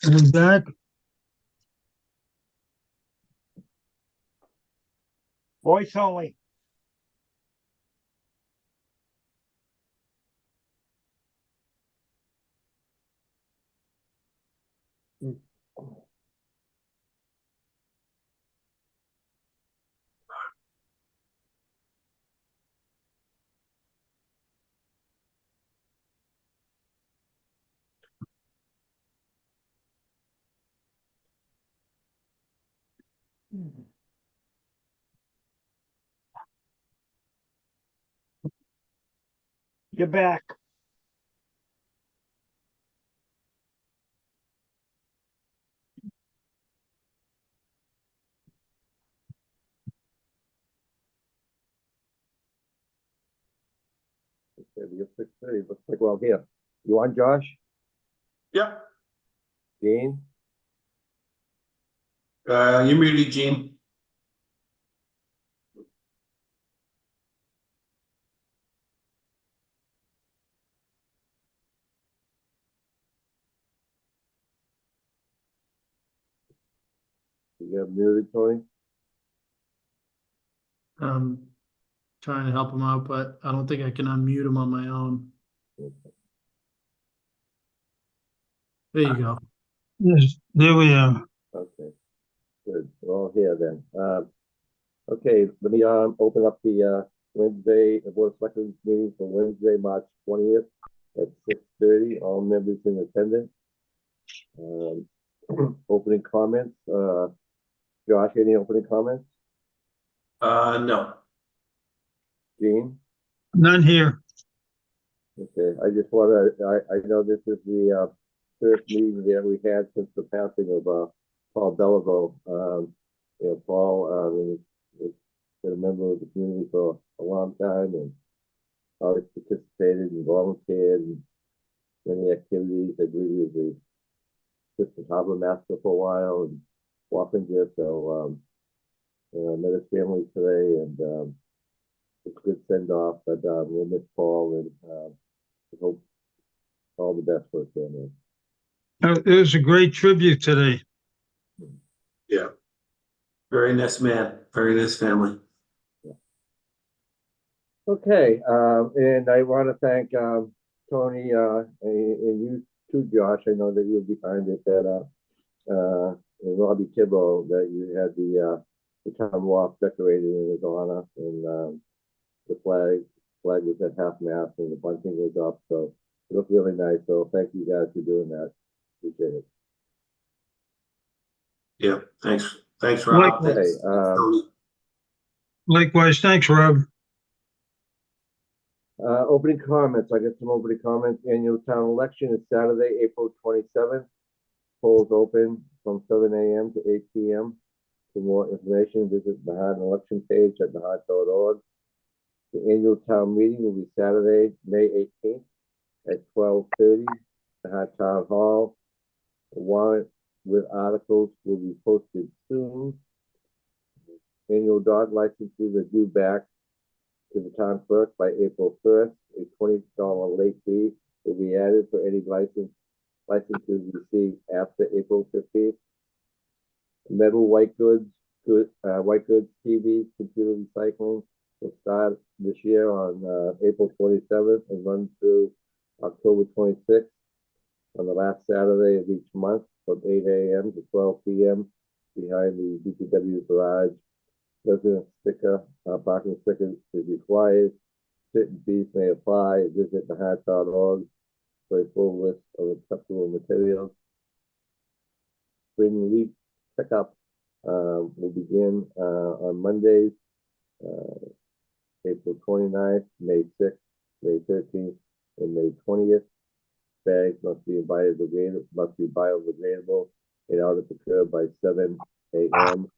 Are we back? Voice only. You're back. Maybe it's 6:30. Looks like we're all here. You on, Josh? Yep. Gene? You're muted, Gene. You got muted, Tony? Trying to help him out, but I don't think I can unmute him on my own. There you go. Yes, there we are. Okay, good. We're all here then. Okay, let me open up the Wednesday, the Board of Selectmen meeting for Wednesday, March 20th at 6:30. All members in attendance. Opening comments. Josh, any opening comments? No. Gene? None here. Okay, I just want to, I know this is the first meeting that we had since the passing of Paul Belleville. Paul has been a member of the community for a long time and always participated and volunteered in many activities. I believe he was the assistant harbor master for a while and Wappinger. So I met his family today and it's a good send off. But we'll miss Paul and hope all the best for his family. It was a great tribute today. Yeah. Very nice man. Very nice family. Okay, and I want to thank Tony and you too, Josh. I know that you're behind it. That and Robbie Tibbo, that you had the town walk decorated in his honor, and the flag was at half mast, and the bunting was up, so it looked really nice. So thank you guys for doing that. Appreciate it. Yeah. Thanks, Rob. Okay, Thanks, Tony. Likewise, thanks, Rob. opening comments. I got some opening comments. Annual town election is Saturday, April 27th. Polls open from 7 a.m. to 8 p.m. For more information, visit the Nahant election page at nahant.org. The annual town meeting will be Saturday, May 18th at 12:30, Nahant Town Hall. The warrant with articles will be posted soon. Annual dog licenses are due back to the town clerk by April 1st. A $20 late fee will be added for any licenses received after April 15th. Metal white goods, TVs, computer recycling will start this year on April 27th and run through October 26th on the last Saturday of each month from 8 a.m. to 12 p.m. behind the DPW garage. Resident sticker, parking sticker is required. Certain fees may apply. Visit nahant.org for a full list of acceptable materials. Spring leaf pickup will begin on Mondays, April 29th, May 6th, May 13th, and May 20th. Bags must be biodegradable and out at the curb by 7 a.m.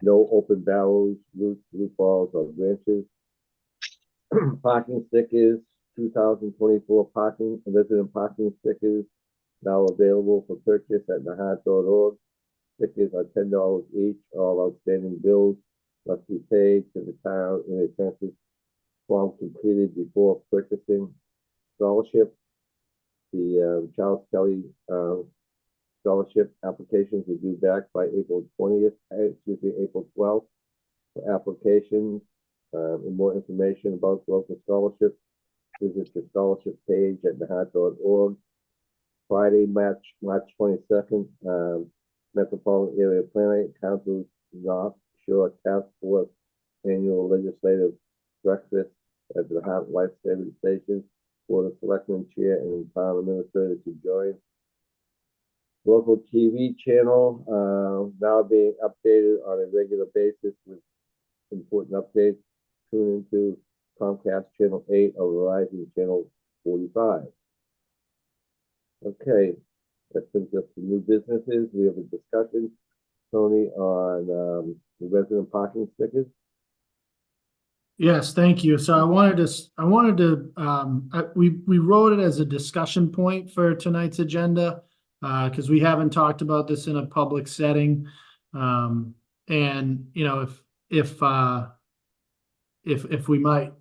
No open barrels, roots, root balls, or branches. Parking stickers, 2024 resident parking stickers now available for purchase at nahant.org. Stickers are $10 each. All outstanding bills must be paid to the town in a census form completed before purchasing. Scholarship. The Charles Kelly Scholarship applications are due back by April 20th, April 12th. For applications, and more information about local scholarships, visit the scholarship page at nahant.org. Friday, March 22nd, Metropolitan Area Planning Council's North Shore Task Force Annual Legislative Breakfast at the Nahant Life Saving Station for the Selectmen Chair and Town Administrator to join. Local TV channel now being updated on a regular basis with important updates. Tune into Comcast Channel 8 or Verizon Channel 45. Okay, that brings us to new businesses. We have a discussion, Tony, on the resident parking stickers. Yes, thank you. So we wrote it as a discussion point for tonight's agenda, because we haven't talked about this in a public setting. And you know, if we might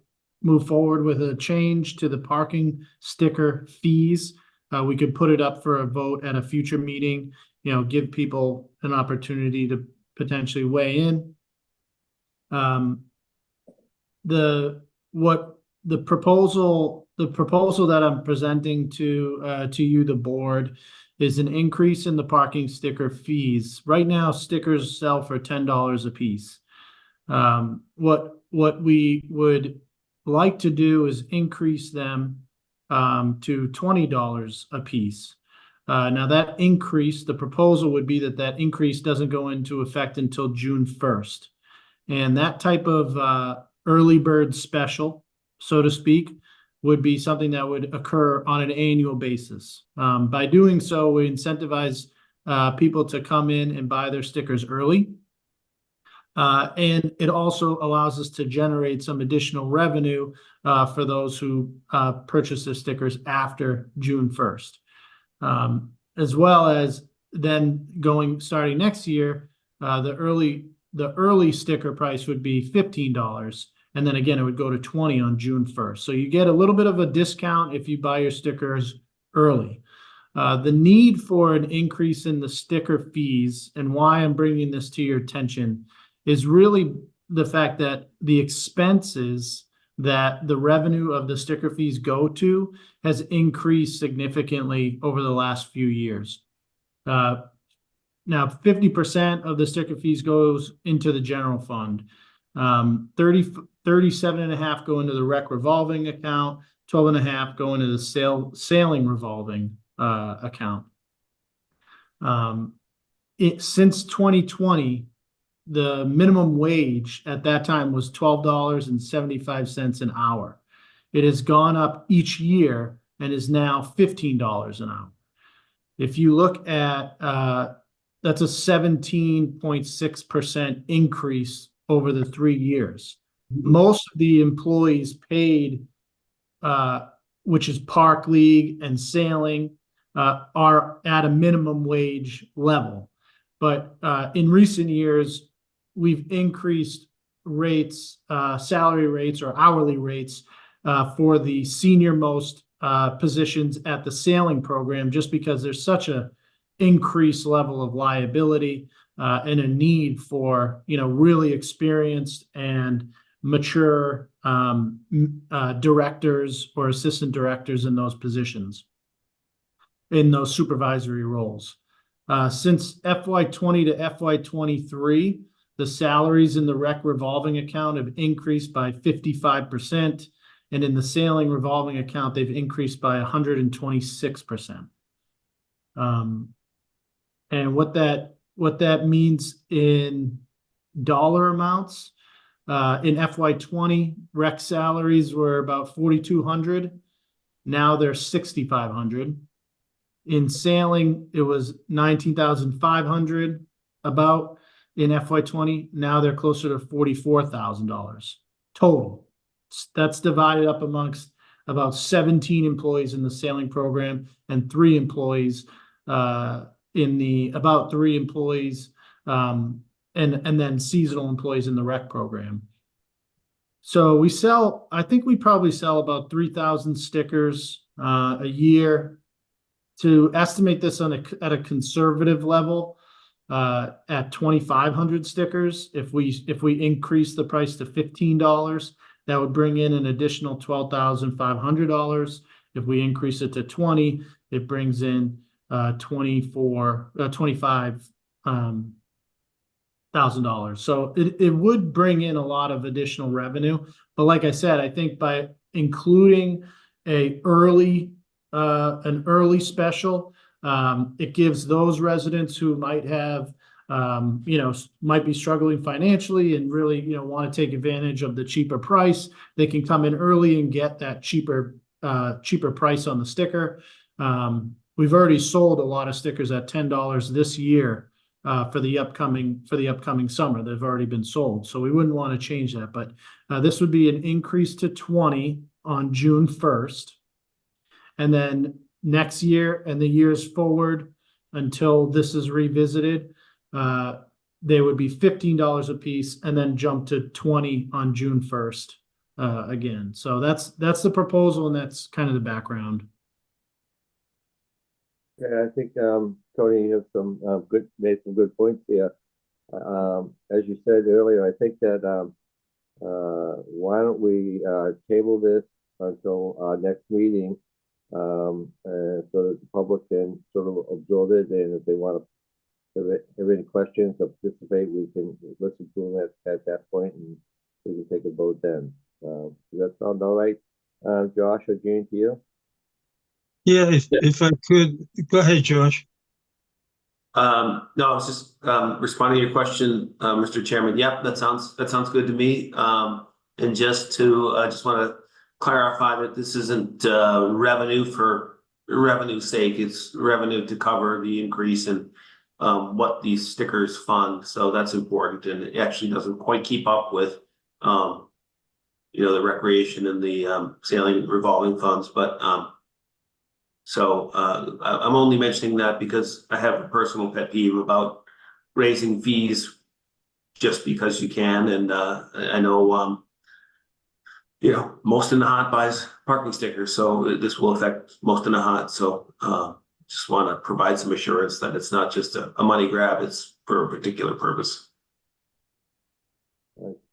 move forward with a change to the parking sticker fees, we could put it up for a vote at a future meeting, you know, give people an opportunity to potentially weigh in. The proposal that I'm presenting to you, the board, is an increase in the parking sticker fees. Right now, stickers sell for $10 a piece. What we would like to do is increase them to $20 a piece. Now that increase, the proposal would be that increase doesn't go into effect until June 1st. And that type of early bird special, so to speak, would be something that would occur on an annual basis. By doing so, we incentivize people to come in and buy their stickers early. And it also allows us to generate some additional revenue for those who purchase their stickers after June 1st. As well as then starting next year, the early sticker price would be $15. And then again, it would go to $20 on June 1st. So you get a little bit of a discount if you buy your stickers early. The need for an increase in the sticker fees, and why I'm bringing this to your attention, is really the fact that the expenses that the revenue of the sticker fees go to has increased significantly over the last few years. Now, 50% of the sticker fees goes into the general fund. 37.5 go into the rec revolving account, 12.5 go into the sailing revolving account. Since 2020, the minimum wage at that time was $12.75 an hour. It has gone up each year and is now $15 an hour. If you look at that's a 17.6% increase over the 3 years. Most of the employees paid, which is Park League and sailing, are at a minimum wage level. But in recent years, we've increased rates, salary rates or hourly rates for the senior most positions at the sailing program, just because there's such a increased level of liability and a need for, you know, really experienced and mature directors or assistant directors in those positions, in those supervisory roles. Since FY20 to FY23, the salaries in the rec revolving account have increased by 55%, and in the sailing revolving account, they've increased by 126%. And what that means in dollar amounts, in FY20, rec salaries were about $4,200. Now they're $6,500. In sailing, it was $19,500 about in FY20. Now they're closer to $44,000 total. That's divided up amongst about 17 employees in the sailing program and 3 employees and then seasonal employees in the rec program. So I think we probably sell about 3,000 stickers a year. to estimate this at a conservative level, at 2,500 stickers, if we increase the price to $15, that would bring in an additional $12,500. If we increase it to 20, it brings in $25,000. So it would bring in a lot of additional revenue. But like I said, I think by including an early special, it gives those residents who might have, might be struggling financially and really, want to take advantage of the cheaper price. They can come in early and get that cheaper price on the sticker. We've already sold a lot of stickers at $10 this year, for the upcoming summer. They've already been sold, so we wouldn't want to change that. But this would be an increase to 20 on June 1st. And then next year and the years forward until this is revisited, they would be $15 a piece and then jump to 20 on June 1st again. So that's the proposal, and that's kind of the background. Yeah, I think, Tony, you have made some good points here. As you said earlier, I think that, why don't we, table this until our next meeting, so that the public can sort of absorb it, and if they want to, if they have any questions or participate, we can listen to them at that point, and we can take a vote then. Does that sound all right? Josh or Jane, to you? Yeah, if I could, go ahead, Josh. No, I was just responding to your question, Mr. Chairman. Yep, that sounds good to me. And just want to clarify that this isn't revenue for revenue's sake. It's revenue to cover the increase in what these stickers fund. So that's important, and it actually doesn't quite keep up with the recreation and the sailing revolving funds, but so I'm only mentioning that because I have a personal pet peeve about raising fees just because you can. And I know, most in the Nahant buys parking stickers, so this will affect most in the Nahant. So just want to provide some assurance that it's not just a money grab, it's for a particular purpose.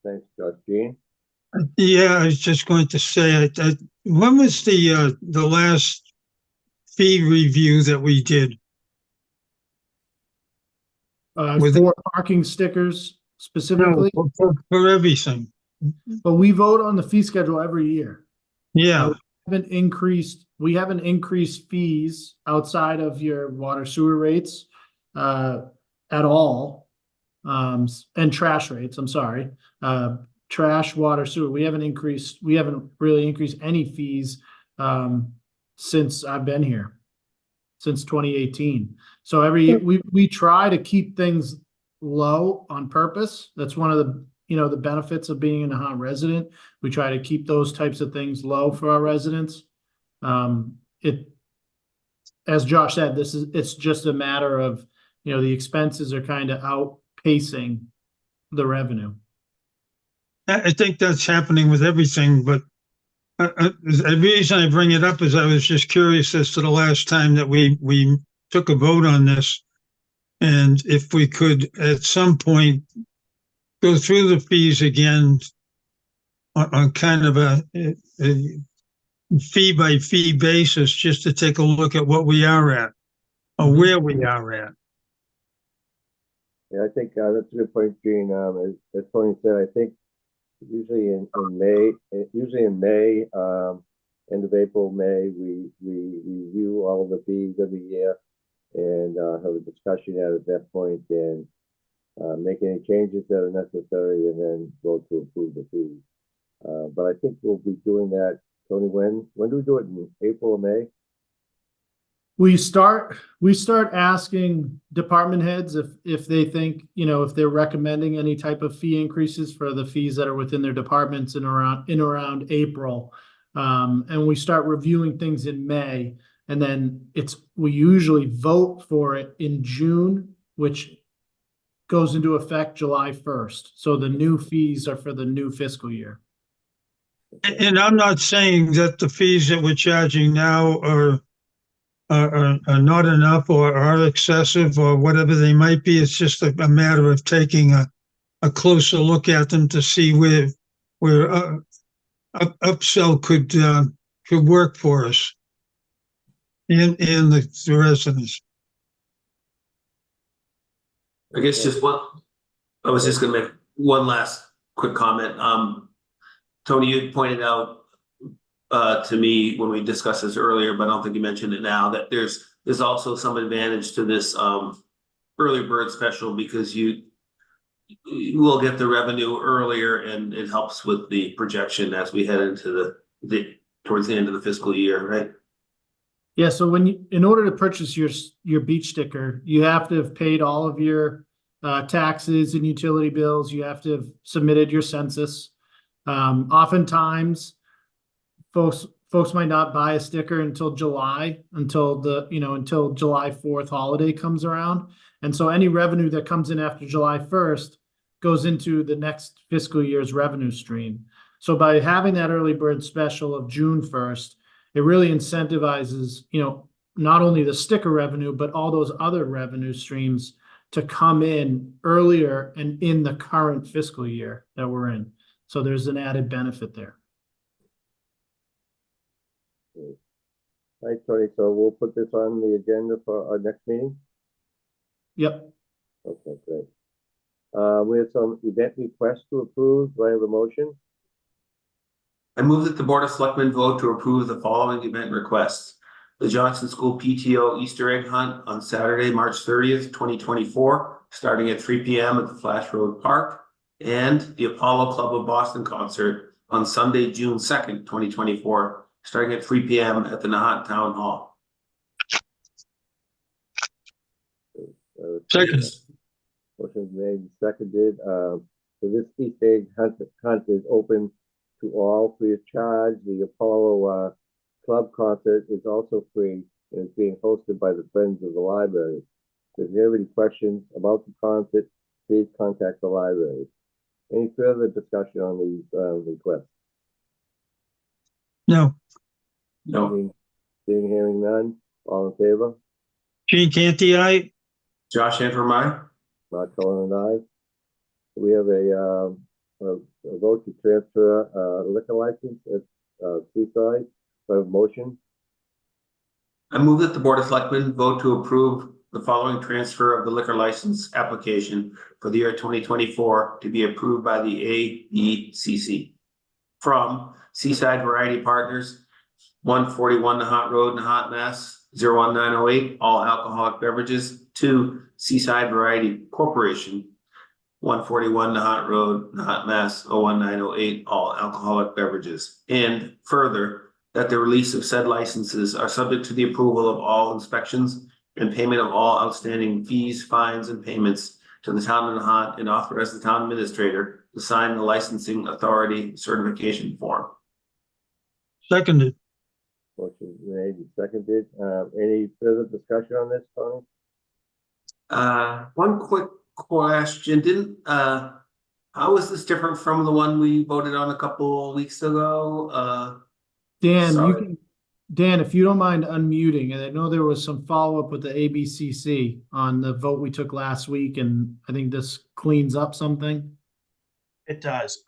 Thanks, Josh. Gene? Yeah, I was just going to say, when was the last fee review that we did? For parking stickers specifically? No, for everything. But we vote on the fee schedule every year. Yeah. We haven't increased fees outside of your water sewer rates at all. And trash rates, I'm sorry. Trash, water, sewer. We haven't really increased any fees since I've been here, since 2018. So every year we try to keep things low on purpose. That's one of the benefits of being a Nahant resident. We try to keep those types of things low for our residents. As Josh said, it's just a matter of, the expenses are kind of outpacing the revenue. I think that's happening with everything, but the reason I bring it up is I was just curious as to the last time that we took a vote on this, and if we could at some point go through the fees again on kind of a fee by fee basis, just to take a look at what we are at or where we are at. Yeah, I think that's a good point, Gene. As Tony said, I think usually in May, end of April, May, we review all of the fees every year and have a discussion at that point and make any changes that are necessary, and then vote to approve the fees. But I think we'll be doing that, Tony. When do we do it? In April or May? We start asking department heads if they think, if they're recommending any type of fee increases for the fees that are within their departments in around April. And we start reviewing things in May, and then we usually vote for it in June, which goes into effect July 1st. So the new fees are for the new fiscal year. And I'm not saying that the fees that we're charging now are are not enough or are excessive or whatever they might be. It's just a matter of taking a closer look at them to see where upsell could work for us and the residents. I guess I was just gonna make one last quick comment. Tony, you had pointed out to me when we discussed this earlier, but I don't think you mentioned it now, that there's also some advantage to this early bird special because you will get the revenue earlier and it helps with the projection as we head into towards the end of the fiscal year, right? Yeah, so in order to purchase your beach sticker, you have to have paid all of your taxes and utility bills. You have to have submitted your census. Oftentimes, folks might not buy a sticker until July, until July 4th holiday comes around. And so any revenue that comes in after July 1st goes into the next fiscal year's revenue stream. So by having that early bird special of June 1st, it really incentivizes, not only the sticker revenue, but all those other revenue streams to come in earlier and in the current fiscal year that we're in. So there's an added benefit there. All right, Tony, so we'll put this on the agenda for our next meeting? Yep. Okay, great. We have some event requests to approve. Do I have a motion? I move that the Board of Selectmen vote to approve the following event requests. The Johnson School PTO Easter egg hunt on Saturday, March 30th, 2024, starting at 3 p.m. at the Flash Road Park, and the Apollo Club of Boston concert on Sunday, June 2nd, 2024, starting at 3 p.m. at the Nahant Town Hall. Second. Motion made and seconded. So this Easter egg hunt is open to all free of charge. The Apollo Club concert is also free and is being hosted by the Friends of the Library. So if you have any questions about the concert, please contact the library. Any further discussion on these requests? No. No. Seeing, hearing none, all in favor? Gene Canty, aye. Josh Antrim, Mark Cullen and I. We have a vote to transfer liquor license at Seaside. So I have a motion. I move that the Board of Selectmen vote to approve the following transfer of the liquor license application for the year 2024 to be approved by the ABCC from Seaside Variety Partners, 141 Nahant Road, Nahant, Mass. 01908, all alcoholic beverages, to Seaside Variety Corporation, 141 Nahant Road, Nahant, Mass. 01908, all alcoholic beverages. And further, that the release of said licenses are subject to the approval of all inspections and payment of all outstanding fees, fines, and payments to the town of Nahant, and authorize the town administrator to sign the licensing authority certification form. Seconded. Motion made and seconded. Any further discussion on this, Tony? One quick question. How is this different from the one we voted on a couple weeks ago? Dan, Sorry. Dan, if you don't mind unmuting, and I know there was some follow-up with the ABCC on the vote we took last week, and I think this cleans up something. It does.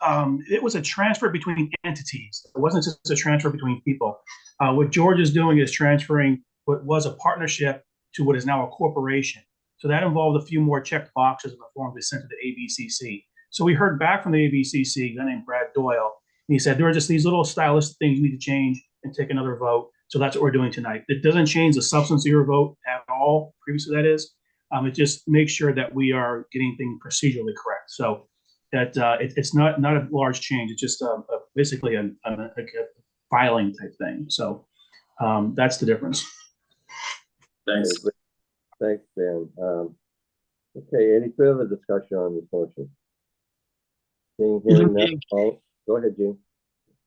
It was a transfer between entities. It wasn't just a transfer between people. What George is doing is transferring what was a partnership to what is now a corporation. So that involved a few more checked boxes in the form they sent to the ABCC. So we heard back from the ABCC, a guy named Brad Doyle, and he said there are just these little stylistic things you need to change and take another vote. So that's what we're doing tonight. It doesn't change the substance of your vote at all. Previously, that is. It just makes sure that we are getting things procedurally correct. So that it's not a large change. It's just basically a filing type thing. So that's the difference. Thanks. Thanks, Dan. Okay, any further discussion on this motion? Seeing, hearing none. Go ahead, Gene.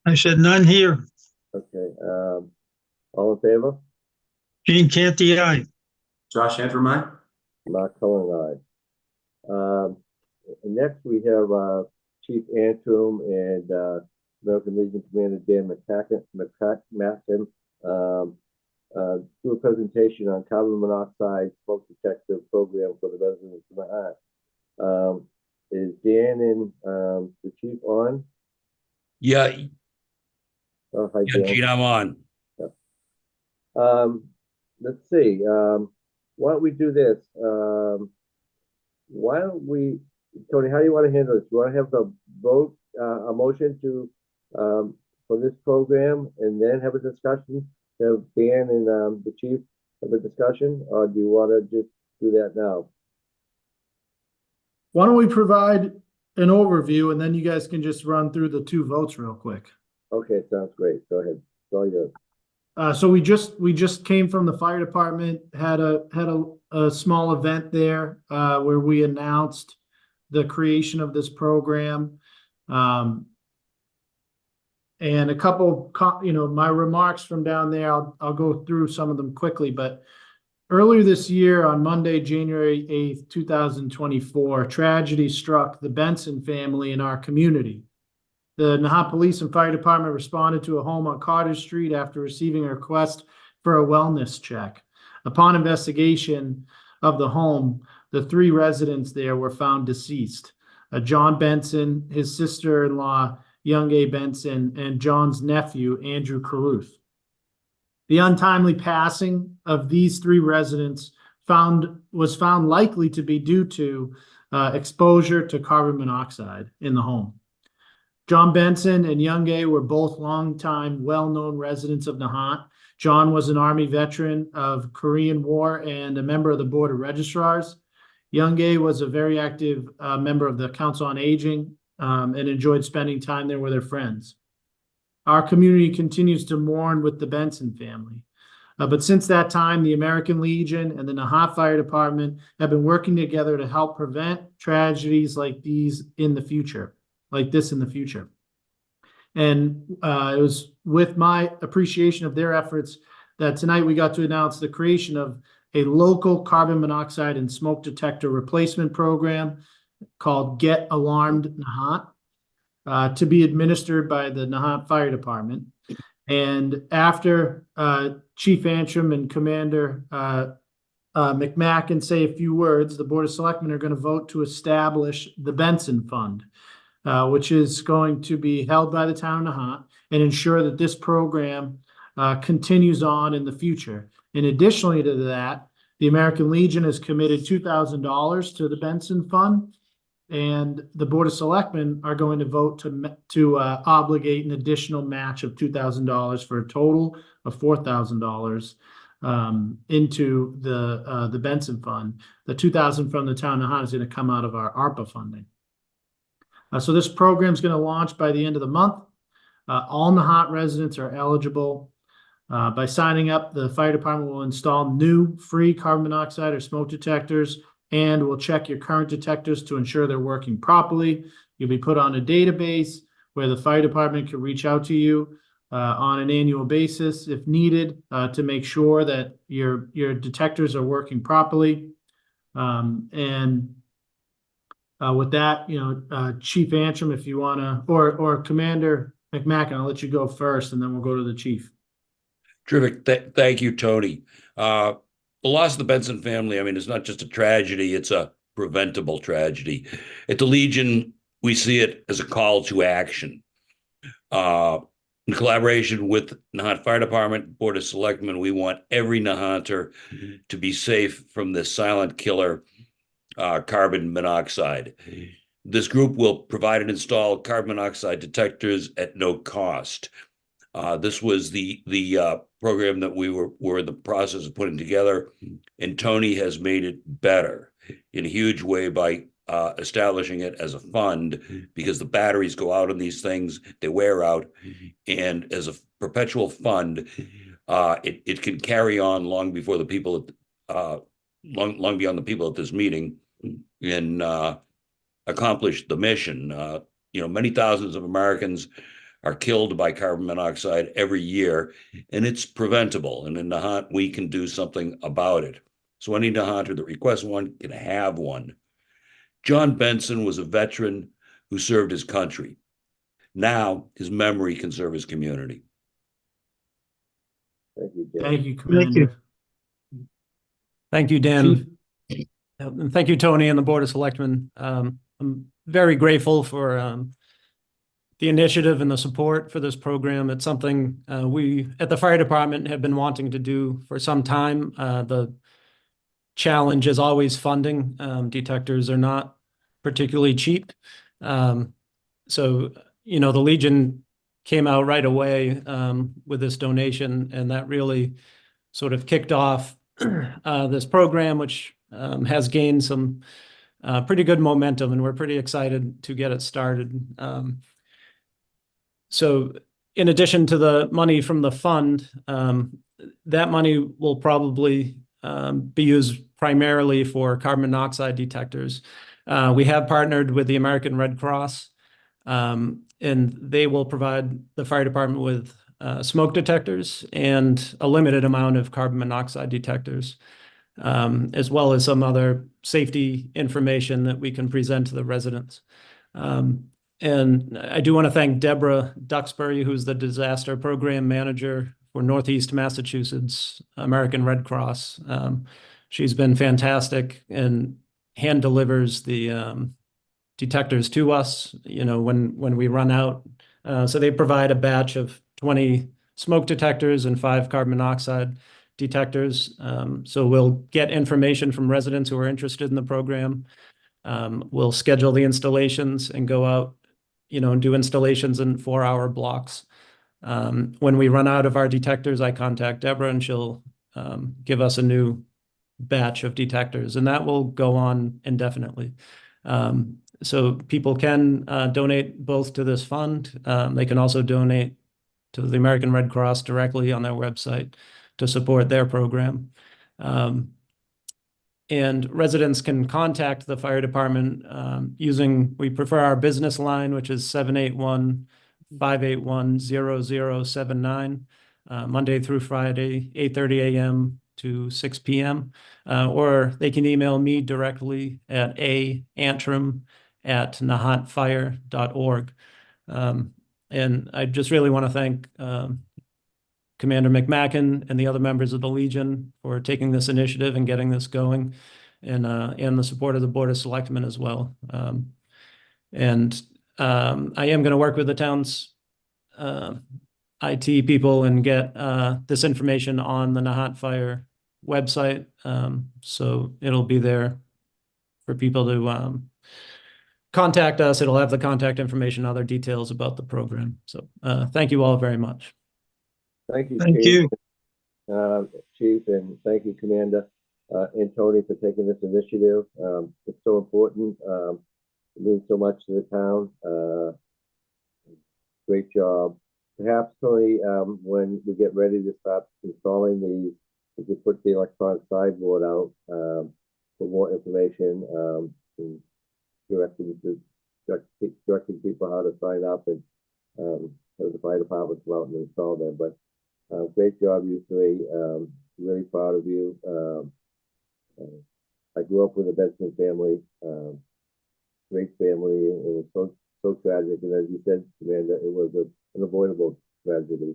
I said none here. Okay, all in favor? Gene Canty, aye. Josh Antrim, Mark Cullen, aye. Next, we have Chief Antrim and American Legion Commander Dan McMacken do a presentation on carbon monoxide smoke detector program for the residents of Nahant. Is Dan and the chief on? Yeah, Oh, hi, yeah, Dan. Gene, I'm on. Let's see. Why don't we do this? Why don't we, Tony? How do you want to handle this? You want to have the vote, a motion to for this program, and then have a discussion? Have Dan and the chief have a discussion, or do you want to just do that now? Why don't we provide an overview and then you guys can just run through the two votes real quick. Okay, sounds great. Go ahead. It's all yours. So we just came from the fire department, had a small event there where we announced the creation of this program. And a couple, my remarks from down there, I'll go through some of them quickly, but earlier this year on Monday, January 8th, 2024, tragedy struck the Benson family in our community. The Nahant Police and Fire Department responded to a home on Cottage Street after receiving a request for a wellness check. Upon investigation of the home, the three residents there were found deceased. John Benson, his sister-in-law, Young A. Benson, and John's nephew, Andrew Caruth. The untimely passing of these three residents was found likely to be due to exposure to carbon monoxide in the home. John Benson and Young A were both longtime, well-known residents of Nahant. John was an Army veteran of Korean War and a member of the Board of Registrars. Young A was a very active member of the Council on Aging and enjoyed spending time there with their friends. Our community continues to mourn with the Benson family. But since that time, the American Legion and the Nahant Fire Department have been working together to help prevent tragedies like this in the future. And it was with my appreciation of their efforts that tonight we got to announce the creation of a local carbon monoxide and smoke detector replacement program called Get Alarmed Nahant, to be administered by the Nahant Fire Department. And after Chief Antrim and Commander McMacken say a few words, the Board of Selectmen are going to vote to establish the Benson Fund, which is going to be held by the town of Nahant and ensure that this program continues on in the future. And additionally to that, the American Legion has committed $2,000 to the Benson Fund, and the Board of Selectmen are going to vote to obligate an additional match of $2,000 for a total of $4,000 into the Benson Fund. The $2,000 from the town of Nahant is going to come out of our ARPA funding. So this program is going to launch by the end of the month. All Nahant residents are eligible. By signing up, the fire department will install new free carbon monoxide or smoke detectors, and will check your current detectors to ensure they're working properly. You'll be put on a database where the fire department can reach out to you on an annual basis if needed to make sure that your detectors are working properly. With that, Chief Antrim, if you want to, or Commander McMacken, I'll let you go first, and then we'll go to the chief. Terrific. Thank you, Tony. The loss of the Benson family, I mean, it's not just a tragedy, it's a preventable tragedy. At the Legion, we see it as a call to action. In collaboration with Nahant Fire Department, Board of Selectmen, we want every Nahanter to be safe from this silent killer, carbon monoxide. This group will provide and install carbon monoxide detectors at no cost. This was the program that we were in the process of putting together, and Tony has made it better in a huge way by establishing it as a fund, because the batteries go out on these things, they wear out, and as a perpetual fund, it can carry on long before the people, long beyond the people at this meeting, and accomplish the mission. Many thousands of Americans are killed by carbon monoxide every year, and it's preventable. And in Nahant, we can do something about it. So any Nahanter that requests one can have one. John Benson was a veteran who served his country. Now his memory can serve his community. Thank you, Jim. Thank you, Thank you. Commander. Thank you, Chief, Dan. And thank you, Tony, and the Board of Selectmen. I'm very grateful for the initiative and the support for this program. It's something we at the fire department have been wanting to do for some time. The challenge is always funding. Detectors are not particularly cheap. So, you know, the Legion came out right away with this donation, and that really sort of kicked off this program, which has gained some pretty good momentum, and we're pretty excited to get it started. So in addition to the money from the fund, that money will probably be used primarily for carbon monoxide detectors. We have partnered with the American Red Cross, and they will provide the fire department with smoke detectors and a limited amount of carbon monoxide detectors, as well as some other safety information that we can present to the residents. And I do want to thank Deborah Duxbury, who's the disaster program manager for Northeast Massachusetts American Red Cross. She's been fantastic and hand delivers the detectors to us, you know, when we run out. So they provide a batch of 20 smoke detectors and 5 carbon monoxide detectors. So we'll get information from residents who are interested in the program. We'll schedule the installations and go out, you know, and do installations in 4-hour blocks. When we run out of our detectors, I contact Deborah and she'll give us a new batch of detectors, and that will go on indefinitely. So people can donate both to this fund. They can also donate to the American Red Cross directly on their website to support their program. And residents can contact the fire department we prefer our business line, which is 781-581-0079, Monday through Friday, 8:30 a.m. to 6 p.m. Or they can email me directly at antrim@nahantfire.org. And I just really want to thank Commander McMacken and the other members of the Legion for taking this initiative and getting this going, and the support of the Board of Selectmen as well. I am going to work with the town's IT people and get this information on the Nahant Fire website. So it'll be there for people to contact us. It'll have the contact information, other details about the program. So thank you all very much. Thank you, Thank Chief. you. Chief, and thank you, Commander, and Tony, for taking this initiative. It's so important. It means so much to the town. Great job. Perhaps, Tony, when we get ready to start installing these, we could put the electronic sideboard out for more information, and directing people how to sign up, and have the fire department come out and install them. But great job, you three. Really proud of you. I grew up with a Benson family, great family. It was so tragic, and as you said, Commander, it was an unavoidable tragedy,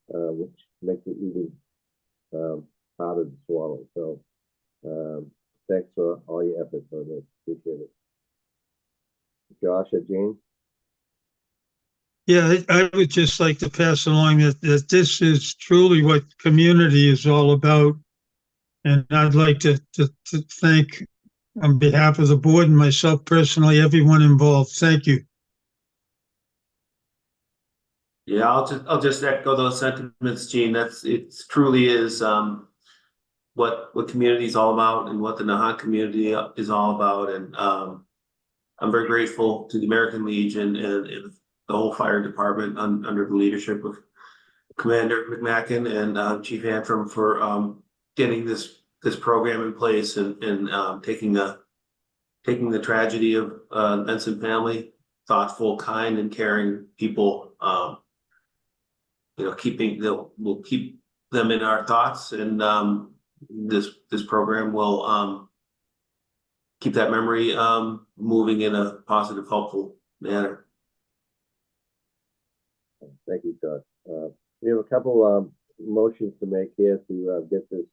which makes it even harder to swallow. So thanks for all your efforts on this. Appreciate it. Josh or Gene? Yeah, I would just like to pass along that this is truly what community is all about. And I'd like to thank, on behalf of the board and myself personally, everyone involved. Thank you. Yeah, I'll just echo those sentiments, Gene. It truly is what community is all about, and what the Nahant community is all about. And I'm very grateful to the American Legion and the whole fire department under the leadership of Commander McMacken and Chief Antrim for getting this program in place, and taking the tragedy of Benson family, thoughtful, kind, and caring people. We'll keep them in our thoughts, and this program will keep that memory moving in a positive, helpful manner. Thank you, Josh. We have a couple motions to make here to get this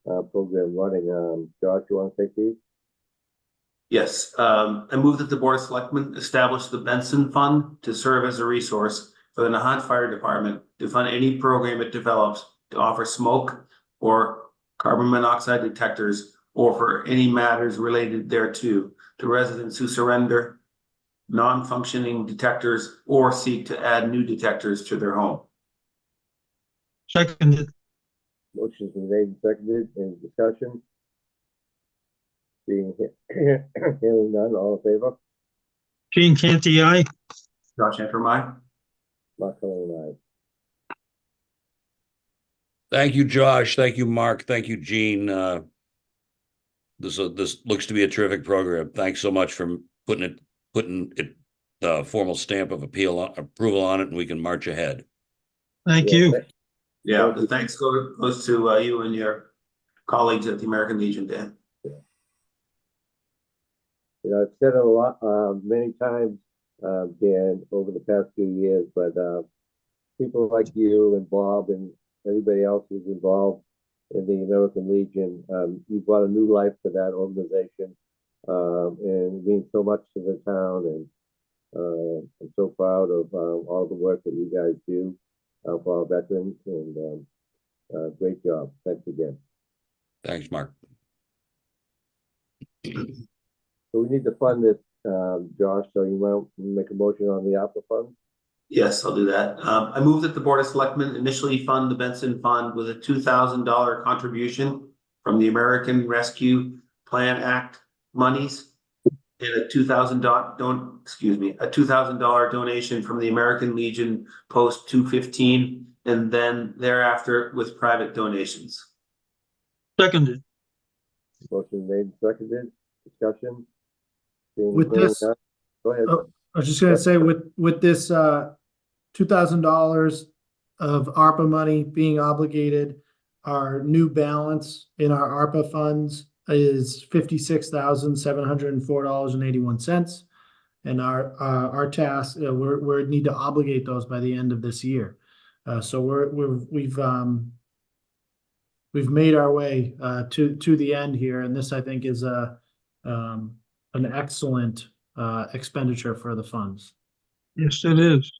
program running. Josh, you want to take these? Yes, I move that the Board of Selectmen establish the Benson Fund to serve as a resource for the Nahant Fire Department to fund any program it develops to offer smoke or carbon monoxide detectors or for any matters related thereto to residents who surrender non-functioning detectors or seek to add new detectors to their home. Seconded. Motion's been made and seconded. Any discussion? Being hearing none, all in favor? Gene Canty, aye. Josh Antrim, Mark Cullen, aye. Thank you, Josh. Thank you, Mark. Thank you, Gene. This looks to be a terrific program. Thanks so much for putting it the formal stamp of approval on it, and we can march ahead. Thank Yeah, you. Yeah, Thank you. the thanks goes to you and your colleagues at the American Legion, Dan. You know, I've said it a lot, many times, Dan, over the past few years, but people like you and Bob and everybody else who's involved in the American Legion, you brought a new life to that organization, and it means so much to the town. And I'm so proud of all the work that you guys do for our veterans, and great job. Thanks again. Thanks, Mark. So we need to fund this, Josh, so you want to make a motion on the ARPA fund? Yes, I'll do that. I move that the Board of Selectmen initially fund the Benson Fund with a $2,000 contribution from the American Rescue Plan Act monies and a $2,000 donation from the American Legion Post 215, and then thereafter with private donations. Seconded. Motion made and seconded. Discussion? Seeing With hearing this- none. Go ahead. Oh, I was just gonna say with this $2,000 of ARPA money being obligated, our new balance in our ARPA funds is $56,704.81. And our task, we need to obligate those by the end of this year. So we've made our way to the end here, and this I think is an excellent expenditure for the funds. Yes, it is.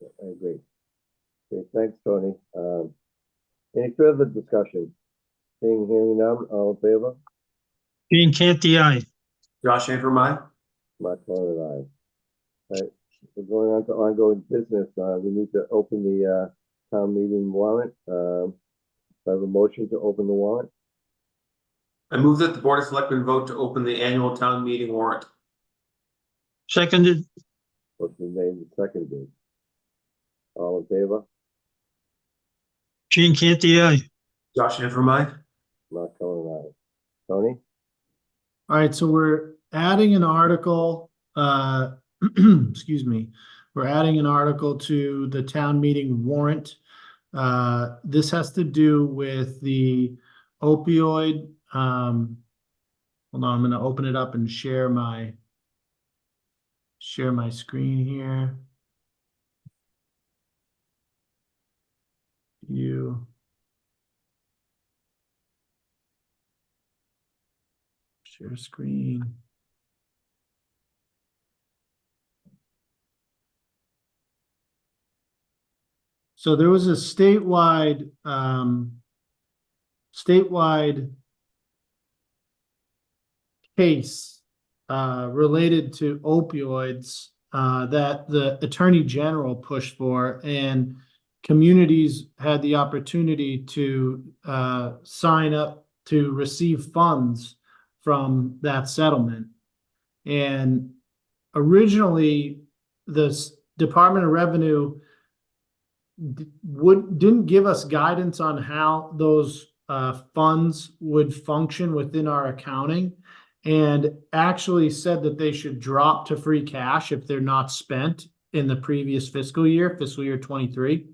I agree. Okay, thanks, Tony. Any further discussion? Seeing hearing none, all in favor? Gene Canty, aye. Josh Antrim, Mark Cullen, aye. All right, we're going on to ongoing business. We need to open the town meeting warrant. I have a motion to open the warrant. I move that the Board of Selectmen vote to open the annual town meeting warrant. Seconded. Motion made and seconded. All in favor? Gene Canty, aye. Josh Antrim, Mark Cullen, aye. Tony? All right, so we're adding an article, excuse me, we're adding an article to the town meeting warrant. This has to do with the opioid, hold on, I'm gonna open it up and share my screen here. Share screen. So there was a statewide case related to opioids that the Attorney General pushed for, and communities had the opportunity to sign up to receive funds from that settlement. And originally, the Department of Revenue didn't give us guidance on how those funds would function within our accounting, and actually said that they should drop to free cash if they're not spent in the previous fiscal year 23.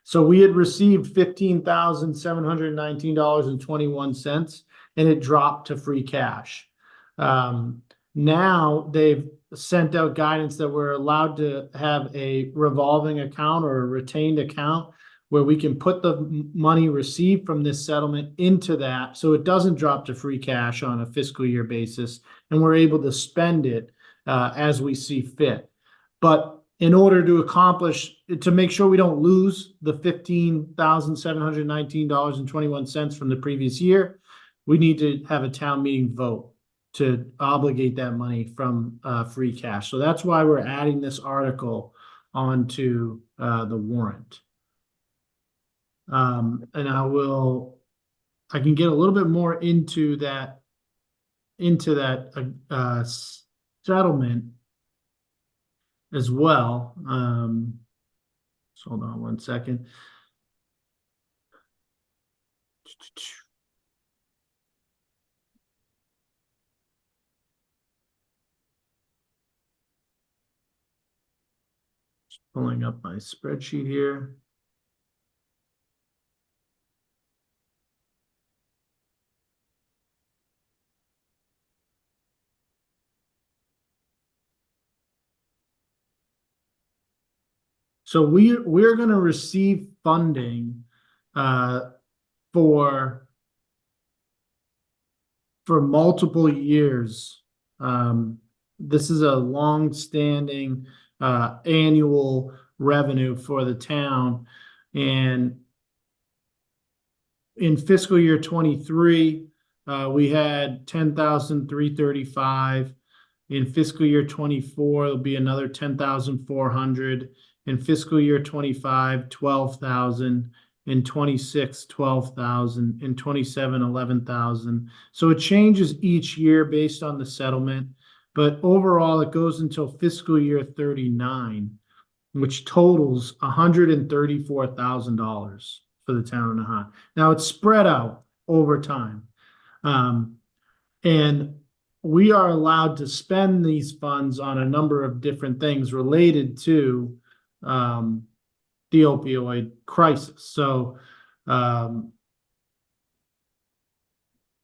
So we had received $15,719.21, and it dropped to free cash. Now they've sent out guidance that we're allowed to have a revolving account or a retained account where we can put the money received from this settlement into that, so it doesn't drop to free cash on a fiscal year basis, and we're able to spend it as we see fit. But in order to accomplish, to make sure we don't lose the $15,719.21 from the previous year, we need to have a town meeting vote to obligate that money from free cash. So that's why we're adding this article onto the warrant. And I can get a little bit more into that settlement as well. So hold on one second. Just pulling up my spreadsheet here. So we're going to receive funding for multiple years. This is a long-standing annual revenue for the town, and in fiscal year 23, we had 10,335. In fiscal year 24, it'll be another 10,400. In fiscal year 25, 12,000. In 26, 12,000. In 27, 11,000. So it changes each year based on the settlement, but overall it goes until fiscal year 39, which totals $134,000 for the town of Nahant. Now it's spread out over time. And we are allowed to spend these funds on a number of different things related to the opioid crisis. So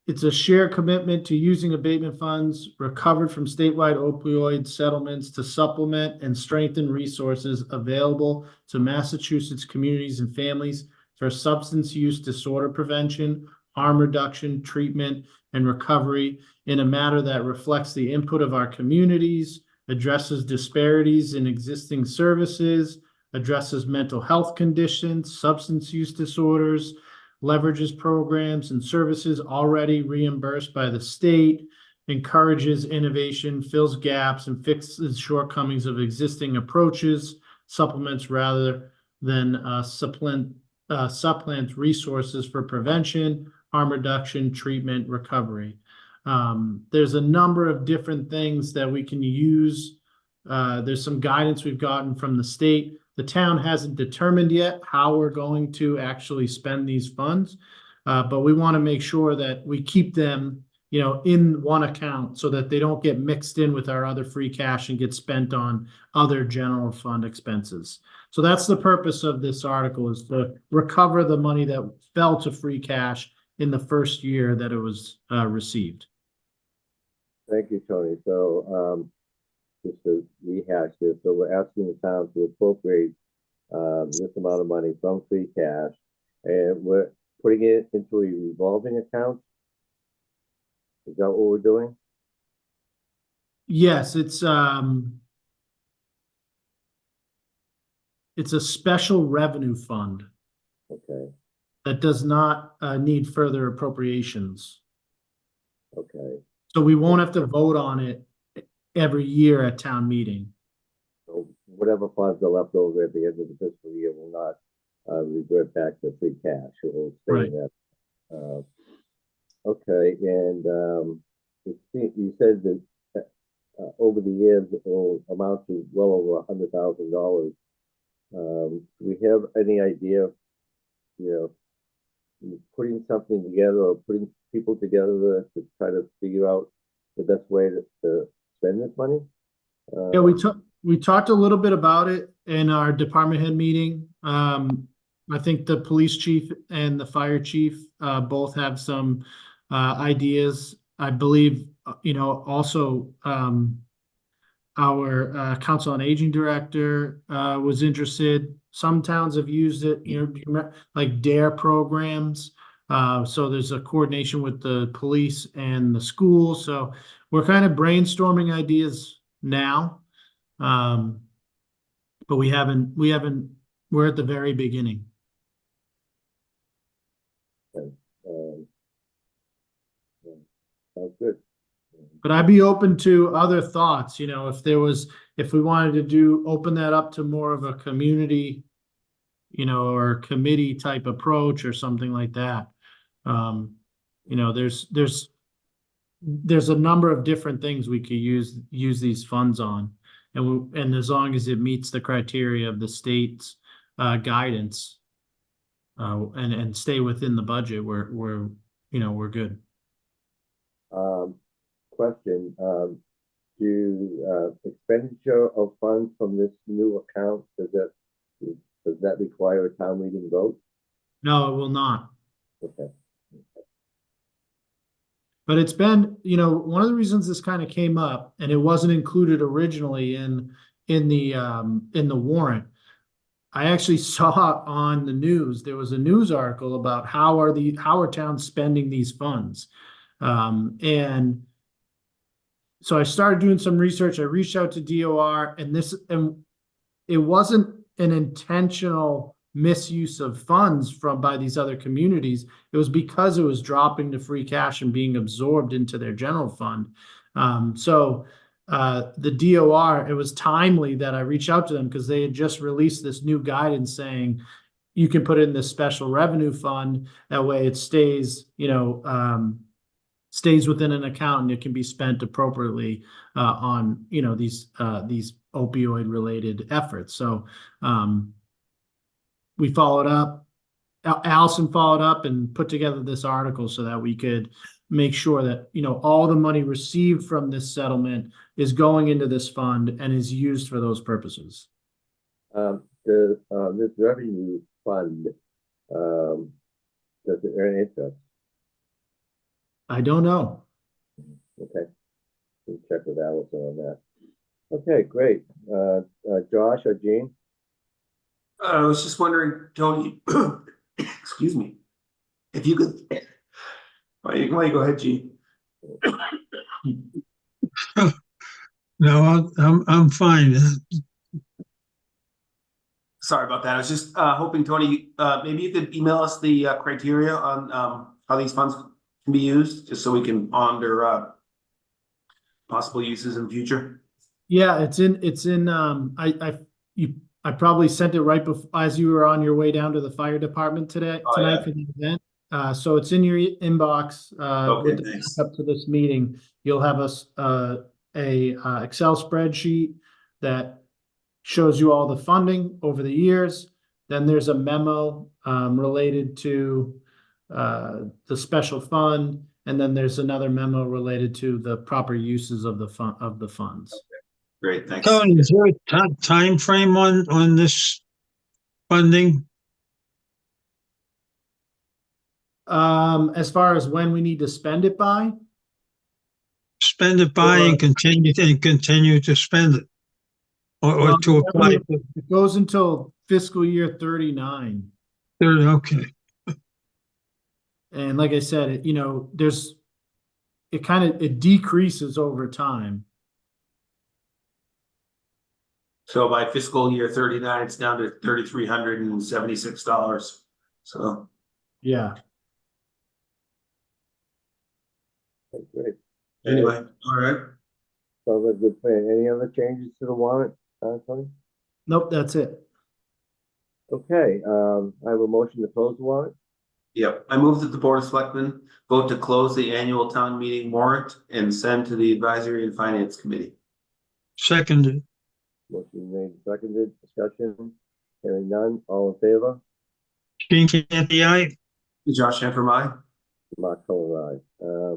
it's a shared commitment to using abatement funds recovered from statewide opioid settlements to supplement and strengthen resources available to Massachusetts communities and families for substance use disorder prevention, harm reduction, treatment, and recovery in a manner that reflects the input of our communities, addresses disparities in existing services, addresses mental health conditions, substance use disorders, leverages programs and services already reimbursed by the state, encourages innovation, fills gaps, and fixes shortcomings of existing approaches, supplements rather than supplants resources for prevention, harm reduction, treatment, recovery. There's a number of different things that we can use. There's some guidance we've gotten from the state. The town hasn't determined yet how we're going to actually spend these funds, but we want to make sure that we keep them, in one account so that they don't get mixed in with our other free cash and get spent on other general fund expenses. So that's the purpose of this article, is to recover the money that fell to free cash in the first year that it was received. Thank you, Tony. So, just to rehash this, so we're asking the town to appropriate this amount of money from free cash, and we're putting it into a revolving account. Is that what we're doing? Yes, it's a special revenue fund Okay, that does not need further appropriations. okay. So we won't have to vote on it every year at town meeting. So whatever funds are left over at the end of the fiscal year will not revert back to free cash. It will stay Right. in that. Okay, and you said that over the years it will amount to well over $100,000. Do we have any idea, putting something together or putting people together to try to figure out the best way to spend this money? Yeah, we talked a little bit about it in our department head meeting. I think the police chief and the fire chief both have some ideas. I believe, also our Council on Aging Director was interested. Some towns have used it, you know, do you remember, like DARE programs. So there's a coordination with the police and the school. So we're kind of brainstorming ideas now. But we haven't, we're at the very beginning. Um, yeah, sounds good. But I'd be open to other thoughts, you know, if we wanted to open that up to more of a community, you know, or committee type approach or something like that. You know, there's a number of different things we could use these funds on. And as long as it meets the criteria of the state's guidance, and stay within the budget, we're good. Question, expenditure of funds from this new account, does that require a town meeting vote? No, it will not. Okay. But it's been, you know, one of the reasons this kind of came up, and it wasn't included originally in the warrant. I actually saw on the news, there was a news article about how are towns spending these funds. And so I started doing some research. I reached out to DOR, and it wasn't an intentional misuse of funds by these other communities. It was because it was dropping to free cash and being absorbed into their general fund. So the DOR, it was timely that I reached out to them because they had just released this new guidance saying you can put it in this special revenue fund. That way it stays, you know, stays within an account and it can be spent appropriately on, you know, these opioid related efforts. So we followed up. Allison followed up and put together this article so that we could make sure that, you know, all the money received from this settlement is going into this fund and is used for those purposes. This revenue fund, does it earn interest? I don't know. Okay, we'll check with Allison on that. Okay, great. Josh or Gene? I was just wondering, Tony, excuse me, if you could, why don't you go ahead, Gene? No, I'm fine. Sorry about that. I was just hoping, Tony, maybe you could email us the criteria on how these funds can be used, just so we can ponder possible uses in the future. Yeah, it's in I probably sent it right before as you were on your way down to the fire department tonight yeah. for the event. So it's in your inbox Okay, with the thanks. up to this meeting. You'll have a Excel spreadsheet that shows you all the funding over the years. Then there's a memo related to the special fund, and then there's another memo related to the proper uses of the funds. Great, thanks. Tony, is there a time frame on this funding? As far as when we need to spend it by, Spend it by and continue to spend it, or to apply. it goes until fiscal year 39. Okay. And like I said, you know, it decreases over time. So by fiscal year 39, it's down to $3,376. So Yeah. Okay, great. anyway, all right. Sounds like a good plan. Any other changes to the warrant, Tony? Nope, that's it. Okay, I have a motion to close the warrant. Yep, I move that the Board of Selectmen vote to close the annual town meeting warrant and send to the Advisory and Finance Committee. Seconded. Motion made, seconded, discussion, hearing none, all in favor? Gene Canty, aye. Josh Hanford, aye. Mark Cullen, aye.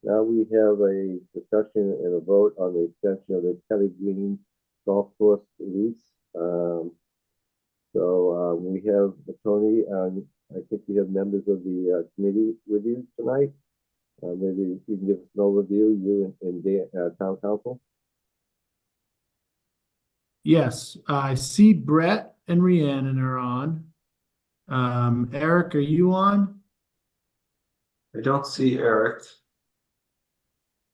Now we have a discussion and a vote on the extension of the Kelly Green Golf Course lease. We have Tony, I think we have members of the committee with you tonight. Maybe you can give us an overview, you and Dan, town council. Yes, I see Brett and Rhiannon are on. Eric, are you on? I don't see Eric.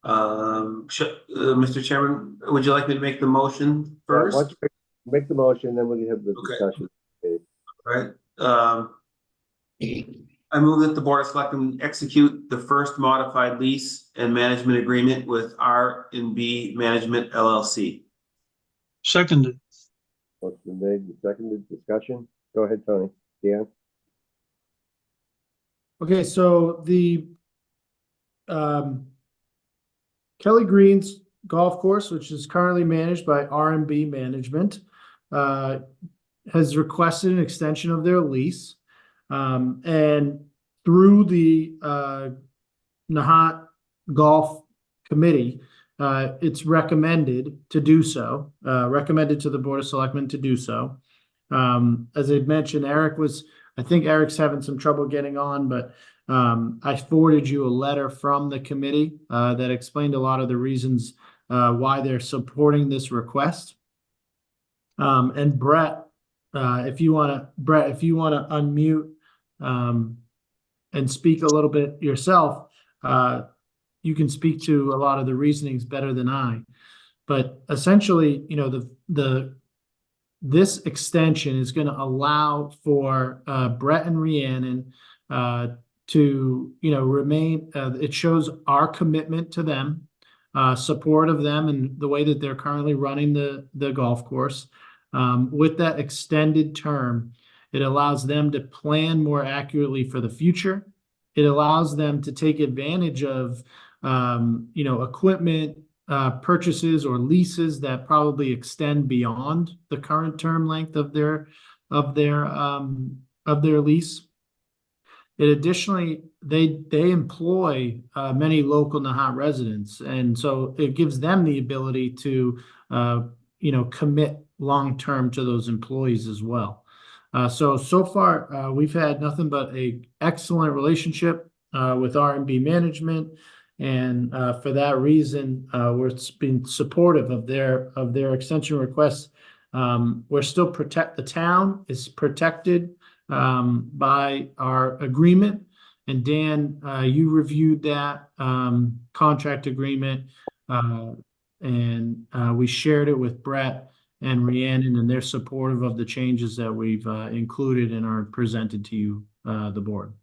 Mr. Chairman, would you like me to make the motion first? Once you make the motion, then we can have the Okay. discussion. Okay. Right. I move that the Board of Selectmen execute the first modified lease and management agreement with R&B Management LLC. Seconded. Motion made and seconded. Discussion. Go ahead, Tony. Dan? Okay, so the Kelly Green's golf course, which is currently managed by R&B Management, has requested an extension of their lease. And through the Nahant Golf Committee, it's recommended to do so, recommended to the Board of Selectmen to do so. As I mentioned, I think Eric's having some trouble getting on, but I forwarded you a letter from the committee that explained a lot of the reasons why they're supporting this request. And Brett, if you want to unmute and speak a little bit yourself, you can speak to a lot of the reasonings better than I. But essentially, you know, this extension is going to allow for Brett and Rhiannon to, you know, remain. It shows our commitment to them, support of them, and the way that they're currently running the golf course. With that extended term, it allows them to plan more accurately for the future. It allows them to take advantage of, you know, equipment purchases or leases that probably extend beyond the current term length of their lease. It additionally, they employ many local Nahant residents, and so it gives them the ability to you know, commit long term to those employees as well. So far, we've had nothing but a excellent relationship with R&B Management, and for that reason, we're being supportive of their extension requests. We're still the town is protected by our agreement, and Dan, you reviewed that contract agreement, and we shared it with Brett and Rhiannon, and they're supportive of the changes that we've included and are presented to you, the board.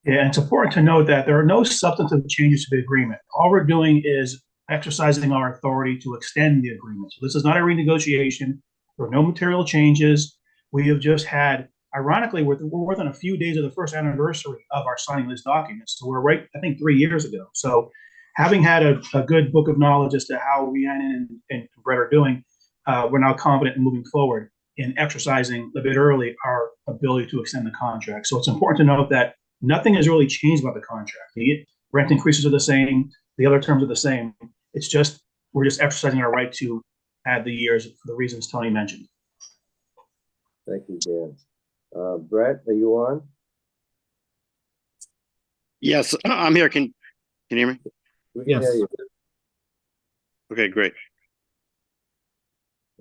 Yeah, and it's important to note that there are no substantive changes to the agreement. All we're doing is exercising our authority to extend the agreement. So this is not a renegotiation. There are no material changes. We have just had, ironically, we're within a few days of the first anniversary of our signing this document. So we're right, I think, 3 years ago. So having had a good book of knowledge as to how Rhiannon and Brett are doing, we're now confident in moving forward in exercising a bit early our ability to extend the contract. So it's important to note that nothing has really changed about the contract. The rent increases are the same. The other terms are the same. It's just, we're just exercising our right to add the years for the reasons Tony mentioned. Thank you, Dan. Brett, are you on? Yes, I'm here. Can you hear me? We can hear Yes. you. Okay, great.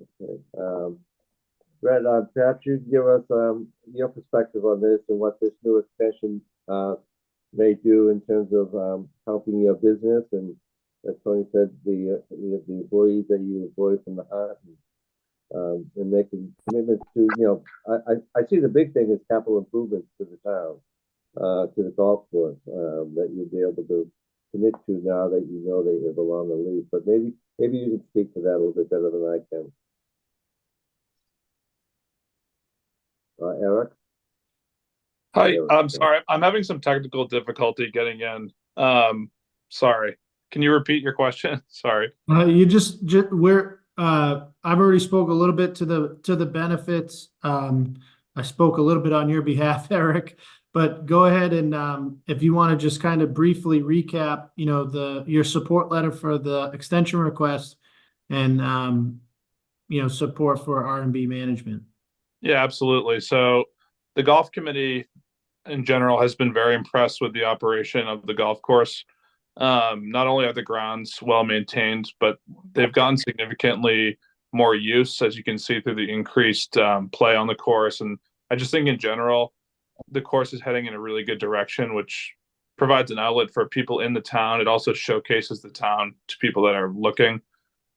Okay. Brett, perhaps you can give us your perspective on this and what this new extension may do in terms of helping your business, and as Tony said, the employees that you employ from the heart, and making commitments to, you know, I see the big thing is capital improvements to the town, to the golf course, that you'll be able to commit to now that you know they have a longer lease. But maybe you can speak to that a little bit better than I can. Eric? Hi, Eric, I'm sorry. I'm having some technical difficulty getting in. Sorry. Can you repeat your question? Sorry. I've already spoke a little bit to the benefits. I spoke a little bit on your behalf, Eric, but go ahead and if you want to just kind of briefly recap, you know, your support letter for the extension request and you know, support for R&B Management. Yeah, absolutely. So the golf committee in general has been very impressed with the operation of the golf course. Not only are the grounds well maintained, but they've gotten significantly more use, as you can see through the increased play on the course. And I just think in general, the course is heading in a really good direction, which provides an outlet for people in the town. It also showcases the town to people that are looking.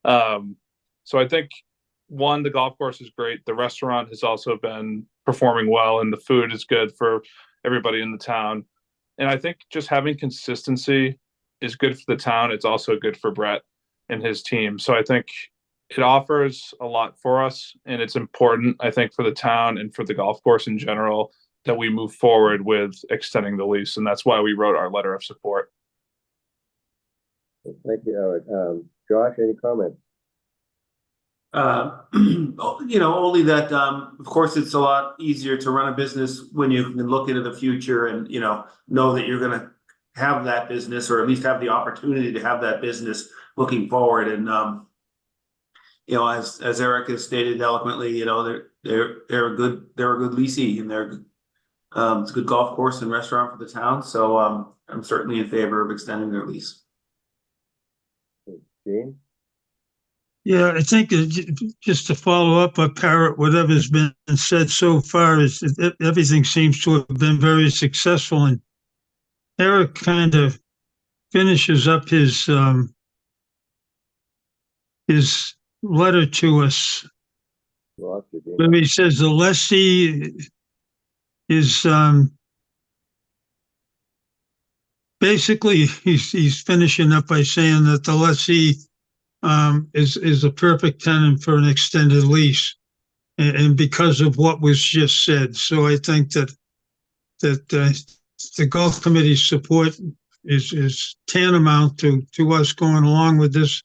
So I think, one, the golf course is great. The restaurant has also been performing well, and the food is good for everybody in the town. And I think just having consistency is good for the town. It's also good for Brett and his team. So I think it offers a lot for us, and it's important, I think, for the town and for the golf course in general that we move forward with extending the lease. And that's why we wrote our letter of support. Thank you, Eric. Josh, any comments? Only that, of course, it's a lot easier to run a business when you can look into the future and, know that you're going to have that business, or at least have the opportunity to have that business looking forward. And, as Eric has stated eloquently, they're a good leasing, and it's a good golf course and restaurant for the town. So, I'm certainly in favor of extending their lease. Gene? Yeah, I think just to follow up or parrot whatever's been said so far, is that everything seems to have been very successful. And Eric kind of finishes up his letter to us, Lost you, Gene. where he says the lessee is basically he's finishing up by saying that the lessee is a perfect tenant for an extended lease, and because of what was just said. So I think that the golf committee's support is tantamount to us going along with this,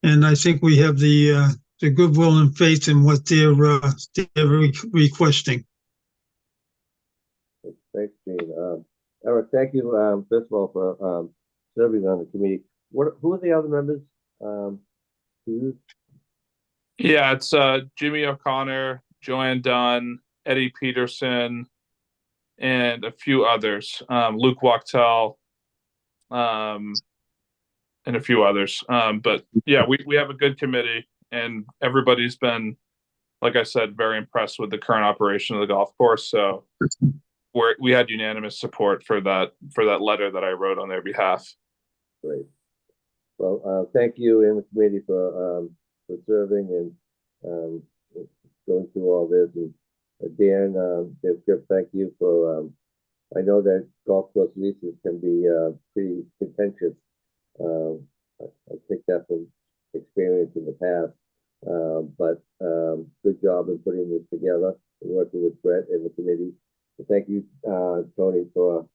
and I think we have the goodwill and faith in what they're requesting. Thanks, Gene. Eric, thank you, first of all, for serving on the committee. Who are the other members? Yeah, it's Jimmy O'Connor, Joanne Dunn, Eddie Peterson, and a few others. Luke Wachtel, and a few others. But yeah, we have a good committee, and everybody's been, like I said, very impressed with the current operation of the golf course. So we had unanimous support for that letter that I wrote on their behalf. Great. Well, thank you and the committee for serving and going through all this. And Dan, Dave, thank you for. I know that golf course leases can be pretty contentious. I think that from experience in the past. But good job in putting this together and working with Brett and the committee. So thank you, Tony, for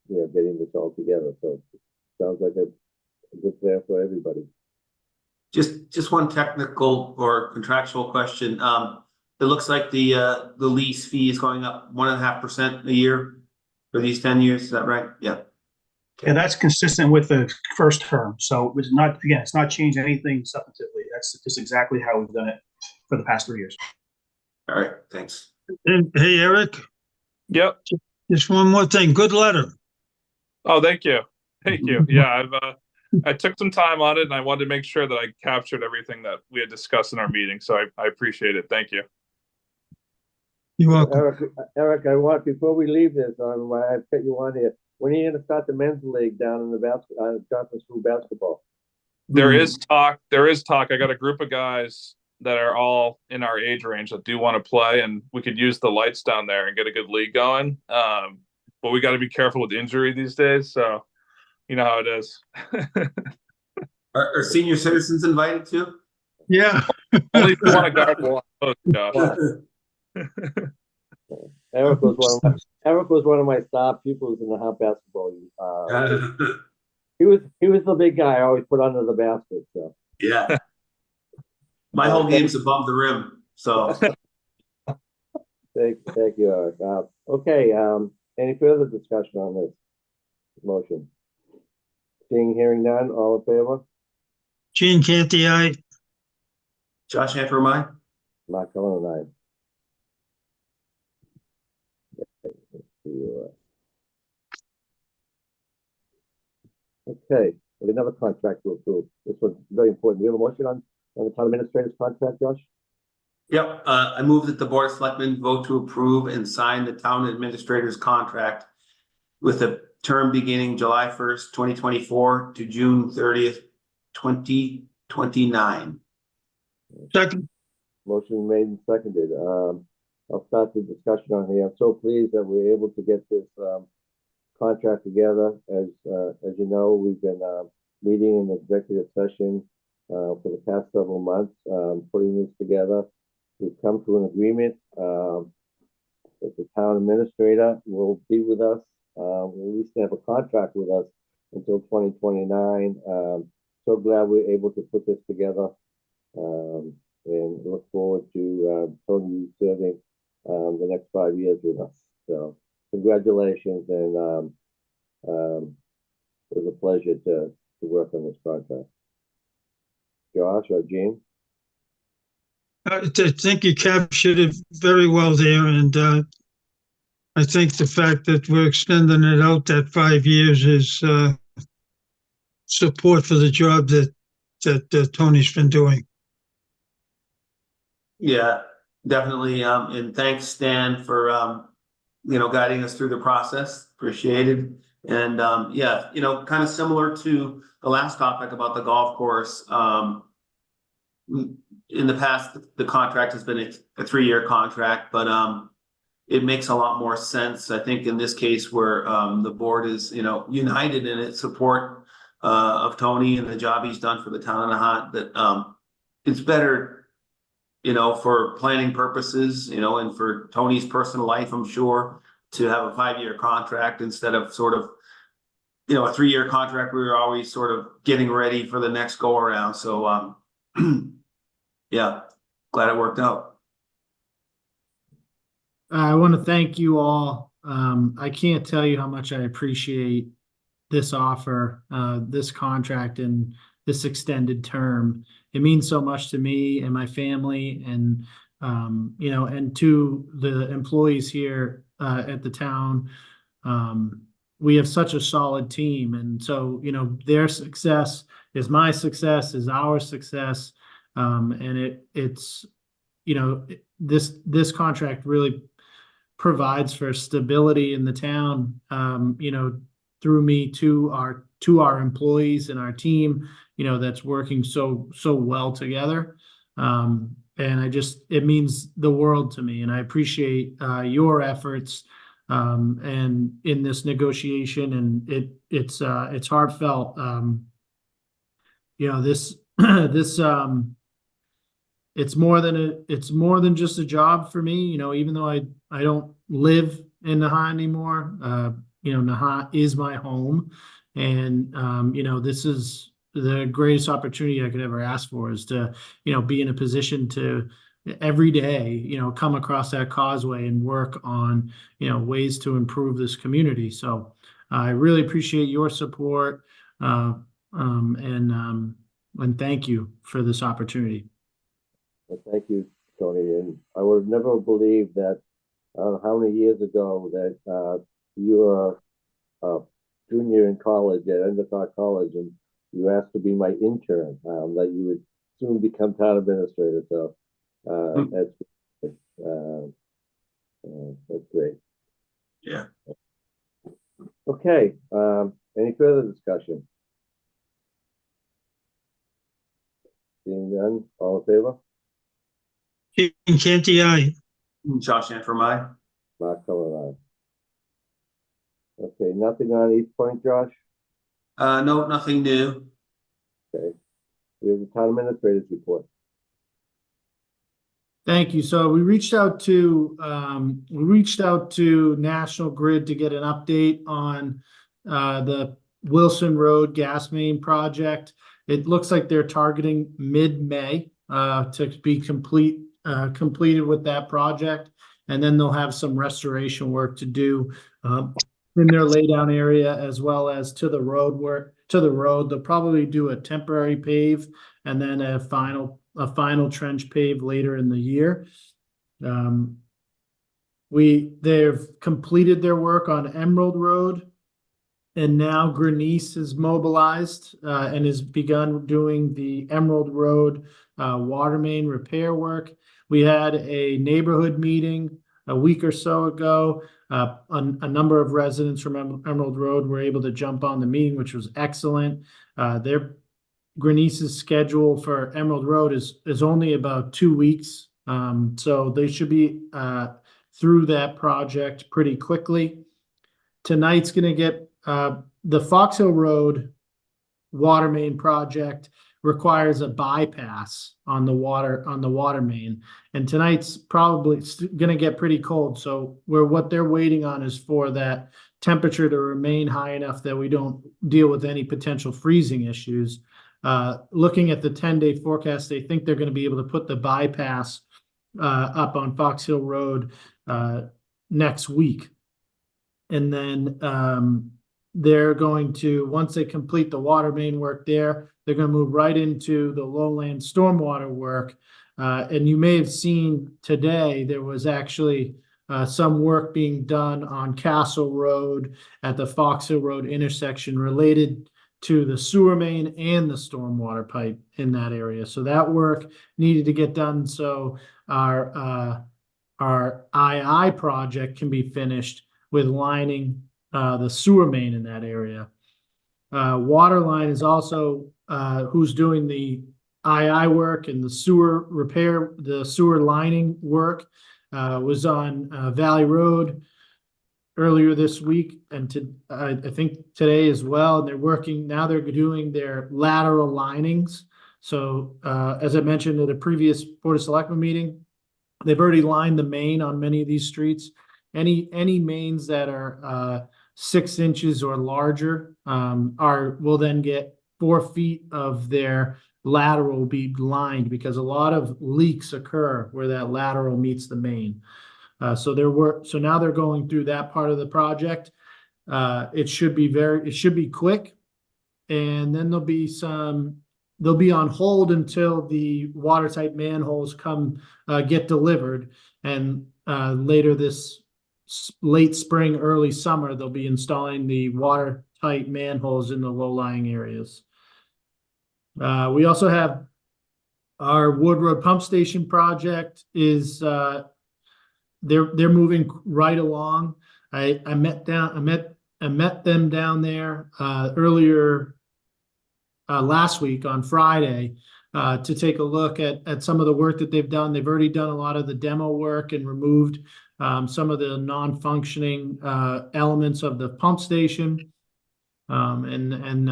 getting this all together. So sounds like a good plan for everybody. Just one technical or contractual question. It looks like the lease fee is going up 1.5% a year for these 10 years. Is that right? Yeah. And that's consistent with the first term. So it's not changed anything substantively. That's just exactly how we've done it for the past 3 years. All right. Thanks. And, hey, Eric. Yep. Just one more thing. Good letter. Oh, thank you. Thank you. Yeah, I took some time on it, and I wanted to make sure that I captured everything that we had discussed in our meeting. So I appreciate it. Thank you. You're welcome. Eric, I want, before we leave this, I put you on here. When are you going to start the men's league down in the Johnson School basketball? There is talk. I got a group of guys that are all in our age range that do want to play, and we could use the lights down there and get a good league going. But we got to be careful with injury these days. So you know how it is. Are senior citizens invited too? Yeah. Only if you want to guard one. Josh. Eric was one of my star pupils in the Nahant basketball. He was the big guy I always put under the basket. So yeah, my whole game's above the rim. So thank you, Eric. Okay. Any further discussion on this motion? Seeing, hearing none, all in favor? Gene Canty, aye. Josh Hanfer, aye. Mark Cullen, aye. Okay, we have another contract to approve. This one's very important. We have a motion on on the town administrator's contract, Josh? Yep, I move that the Board of Selectmen vote to approve and sign the town administrator's contract with a term beginning July 1st, 2024 to June 30th, 2029. Second, Motion made and seconded. I'll start the discussion on here. I'm so pleased that we're able to get this contract together. As you know, we've been meeting in executive session for the past several months, putting this together. We've come to an agreement that the town administrator will be with us. We'll at least have a contract with us until 2029. So glad we're able to put this together, and look forward to Tony serving the next 5 years with us. So congratulations, and it was a pleasure to work on this contract. Josh or Gene? I think you captured it very well there, and I think the fact that we're extending it out that 5 years is support for the job that Tony's been doing. Yeah, definitely. And thanks, Stan, for guiding us through the process. Appreciated. And yeah, kind of similar to the last topic about the golf course. In the past, the contract has been a 3-year contract, but it makes a lot more sense, I think, in this case where the board is, united in its support of Tony and the job he's done for the town of Nahant, that it's better, for planning purposes, and for Tony's personal life, I'm sure, to have a 5-year contract instead of sort of, a 3-year contract. We were always sort of getting ready for the next go around. So, yeah, glad it worked out. I want to thank you all. I can't tell you how much I appreciate this offer, this contract, and this extended term. It means so much to me and my family, and and to the employees here at the town. We have such a solid team, and so their success is my success, is our success, and it's this contract really provides for stability in the town, through me to our employees and our team, that's working so well together. And it means the world to me, and I appreciate your efforts and in this negotiation, and it's heartfelt. This it's more than just a job for me, even though I don't live in Nahant anymore. Nahant is my home, and this is the greatest opportunity I could ever ask for, is to be in a position to every day come across that causeway and work on ways to improve this community. So I really appreciate your support, and thank you for this opportunity. Well, thank you, Tony. And I would never believe that how many years ago that you were a junior in college at Endicott College, and you asked to be my intern, that you would soon become town administrator. So that's great. Yeah. Okay. Any further discussion? Seeing none, all in favor? Gene Canty, aye. Josh Sanford, aye. Mark Cullen, aye. Okay, nothing on East Point, Josh? No, nothing new. Okay. We have the town administrator's report. Thank you. So we reached out to National Grid to get an update on the Wilson Road gas main project. It looks like they're targeting mid-May to be completed with that project, and then they'll have some restoration work to do in their laydown area, as well as to the road work. They'll probably do a temporary pave and then a final trench pave later in the year. They've completed their work on Emerald Road, And now Grenice is mobilized and has begun doing the Emerald Road water main repair work. We had a neighborhood meeting a week or so ago. A number of residents from Emerald Road were able to jump on the meeting, which was excellent. Grenice's schedule for Emerald Road is only about 2 weeks. So they should be through that project pretty quickly. Tonight's going to get the Fox Hill Road water main project requires a bypass on the water main, and tonight's probably going to get pretty cold. So what they're waiting on is for that temperature to remain high enough that we don't deal with any potential freezing issues. Looking at the 10-day forecast, they think they're going to be able to put the bypass up on Fox Hill Road next week. And then they're going to, once they complete the water main work there, they're going to move right into the lowland stormwater work. And you may have seen today, there was actually some work being done on Castle Road at the Fox Hill Road intersection related to the sewer main and the stormwater pipe in that area. So that work needed to get done so our II project can be finished with lining the sewer main in that area. Waterline is also who's doing the II work and the sewer repair, the sewer lining work was on Valley Road earlier this week, and I think today as well. And they're working now. They're doing their lateral linings. So as I mentioned at a previous Board of Selectmen meeting, they've already lined the main on many of these streets. Any mains that are 6 inches or larger will then get 4 feet of their lateral be lined, because a lot of leaks occur where that lateral meets the main. So now they're going through that part of the project. It should be quick, and then they'll be on hold until the watertight manholes get delivered, and later this late spring, early summer, they'll be installing the watertight manholes in the low-lying areas. We also have our Wood Road Pump Station project is they're moving right along. I met them down there earlier last week on Friday to take a look at some of the work that they've done. They've already done a lot of the demo work and removed some of the non-functioning elements of the pump station, and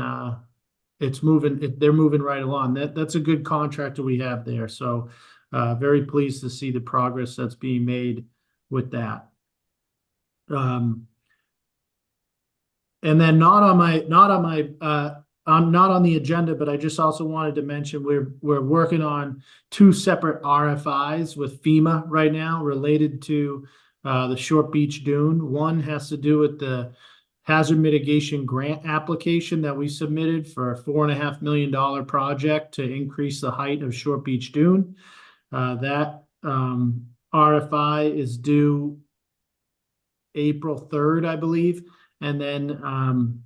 it's moving. They're moving right along. That's a good contractor we have there. So very pleased to see the progress that's being made with that. And then not on the agenda, but I just also wanted to mention we're working on 2 separate RFIs with FEMA right now related to the Short Beach Dune. One has to do with the hazard mitigation grant application that we submitted for a $4.5 million project to increase the height of Short Beach Dune. That RFI is due April 3rd, I believe. And then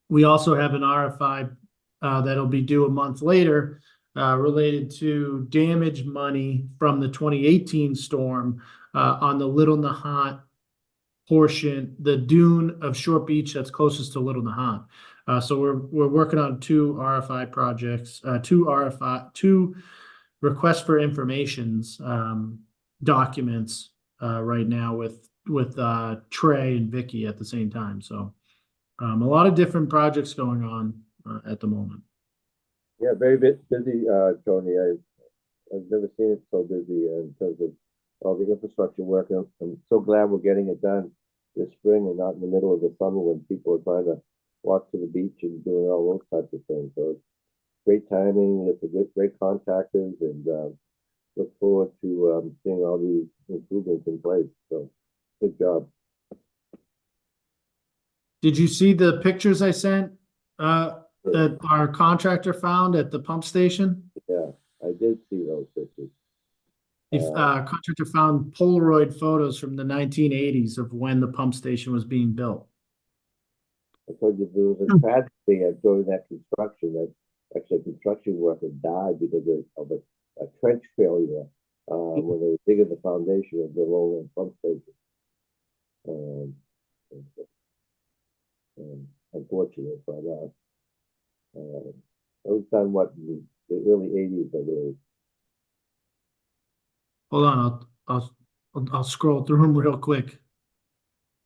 we also have an RFI that'll be due a month later related to damage money from the 2018 storm on the Little Nahant portion, the dune of Short Beach that's closest to Little Nahant. So we're working on 2 RFI projects, 2 requests for informations documents right now with Trey and Vicky at the same time. So a lot of different projects going on at the moment. Yeah, very busy, Tony. I've never seen it so busy in terms of all the infrastructure work. I'm so glad we're getting it done this spring and not in the middle of the summer when people are trying to walk to the beach and doing all those types of things. So it's great timing. It's a great contractors, and look forward to seeing all these improvements in place. So good job. Did you see the pictures I sent that our contractor found at the pump station? Yeah, I did see those pictures. Contractor found Polaroid photos from the 1980s of when the pump station was being built. I told you there was a tragedy during that construction that actually a construction worker died because of a trench failure when they were digging the foundation of the Lowland pump station. Unfortunate, but it was done what in the early '80s, I believe. Hold on, I'll scroll through them real quick.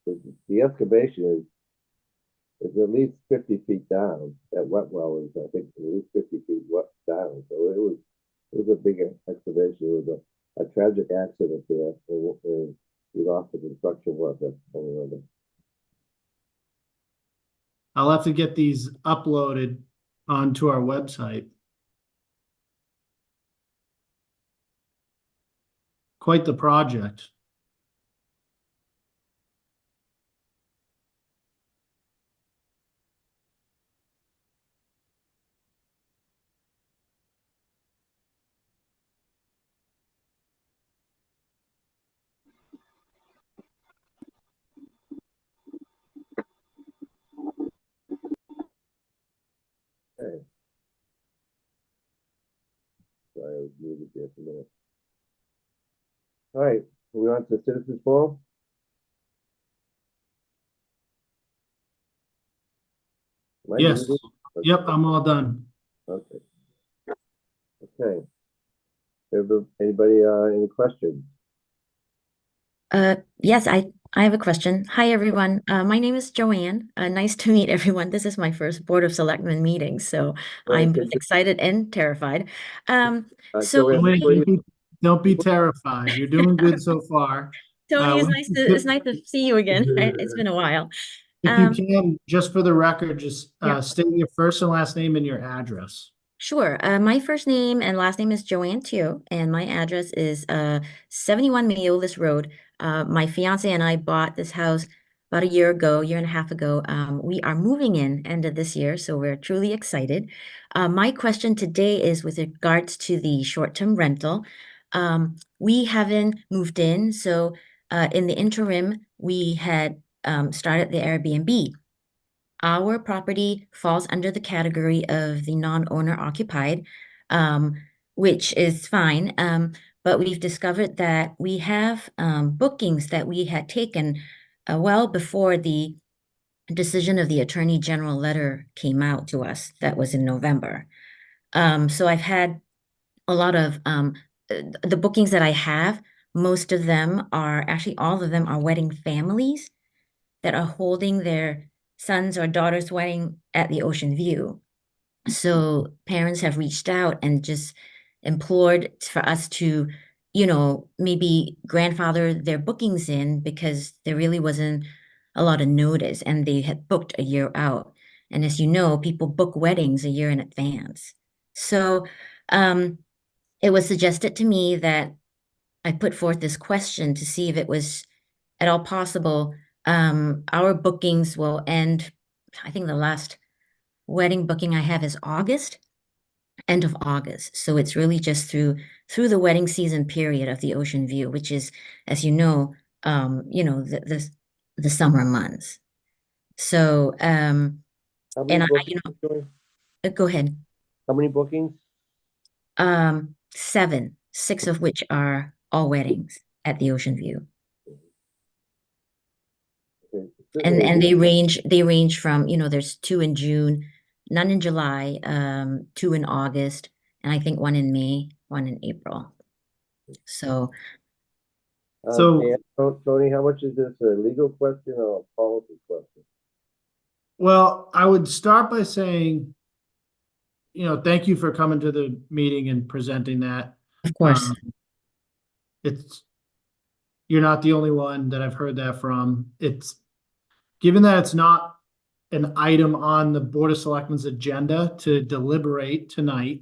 The excavation is at least 50 feet down. That wet well is, I think, at least 50 feet down. So it was a big excavation. It was a tragic accident there, and we lost the construction worker. I'll have to get these uploaded onto our website. Quite the project. Okay. Sorry, I was muted there for a minute. All right, we on to citizens forum. Am I Yes. muted? Yep, I'm all done. Okay. Okay. Anybody, any questions? Yes, I have a question. Hi, everyone. My name is Joanne. Nice to meet everyone. This is my first Board of Selectmen meeting, so I'm both excited and terrified. So Joanne, Wait, before you- don't be terrified. You're doing good so far. Tony, it's nice to see you again. It's been a while. If you can, just for the record, just Yeah. state your first and last name and your address. Sure. My first name and last name is Joanne Teo, and my address is 71 Meolis Road. My fiance and I bought this house about a year and a half ago. We are moving in end of this year, so we're truly excited. My question today is with regards to the short-term rental. We haven't moved in, so in the interim, we had started the Airbnb. Our property falls under the category of the non-owner occupied, which is fine. But we've discovered that we have bookings that we had taken well before the decision of the Attorney General letter came out to us. That was in November. So I've had a lot of the bookings that I have. Most of them are actually all of them are wedding families that are holding their son's or daughter's wedding at the Ocean View. So parents have reached out and just implored for us to, maybe grandfather their bookings in because there really wasn't a lot of notice and they had booked a year out. And as you know, people book weddings a year in advance. So it was suggested to me that I put forth this question to see if it was at all possible. Our bookings will end, I think the last wedding booking I have is end of August. So it's really just through the wedding season period of the Ocean View, which is, as you know, the summer months. So How many and bookings, Joanne? go ahead. How many bookings? 7, 6 of which are all weddings at the Ocean View. Okay. And they range from, there's 2 in June, none in July, 2 in August, and I think 1 in May, 1 in April. So So- Tony, how much is this, a legal question or a policy question? Well, I would start by saying, thank you for coming to the meeting and presenting that. of course, You're not the only one that I've heard that from. Given that it's not an item on the Board of Selectmen's agenda to deliberate tonight,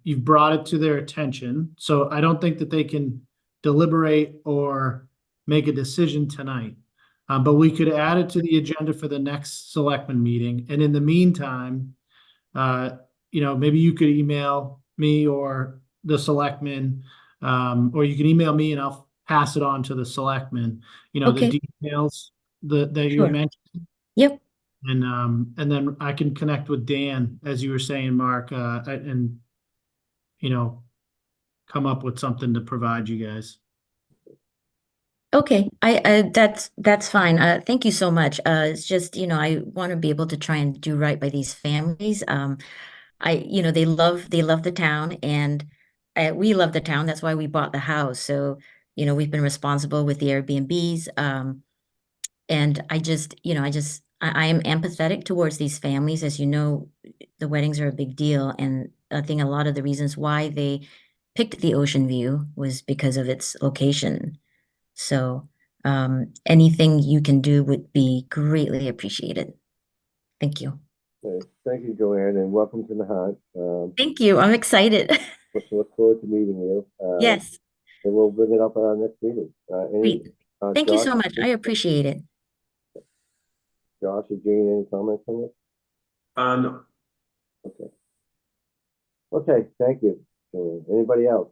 you've brought it to their attention. So I don't think that they can deliberate or make a decision tonight. But we could add it to the agenda for the next Selectmen meeting. And in the meantime, maybe you could email me or the Selectmen, or you can email me and I'll pass it on to the Selectmen. Okay. The details that you Sure. mentioned. Yep. And then I can connect with Dan, as you were saying, Mark, and, you know, come up with something to provide you guys. Okay, that's fine. Thank you so much. It's just, I want to be able to try and do right by these families. They love the town, and we love the town. That's why we bought the house. So, we've been responsible with the Airbnbs. And I am empathetic towards these families. As you know, the weddings are a big deal, and I think a lot of the reasons why they picked the ocean view was because of its location. So, anything you can do would be greatly appreciated. Thank you. Okay. Thank you, Joanne, and welcome to Nahant. Thank you. I'm excited. Look forward to meeting you. Yes, And we'll bring it up at our next meeting. great. Thank you Josh, so much. I appreciate it. Josh or Jane, any comments on this? No. Okay. Okay, thank you, Joanne. Anybody else?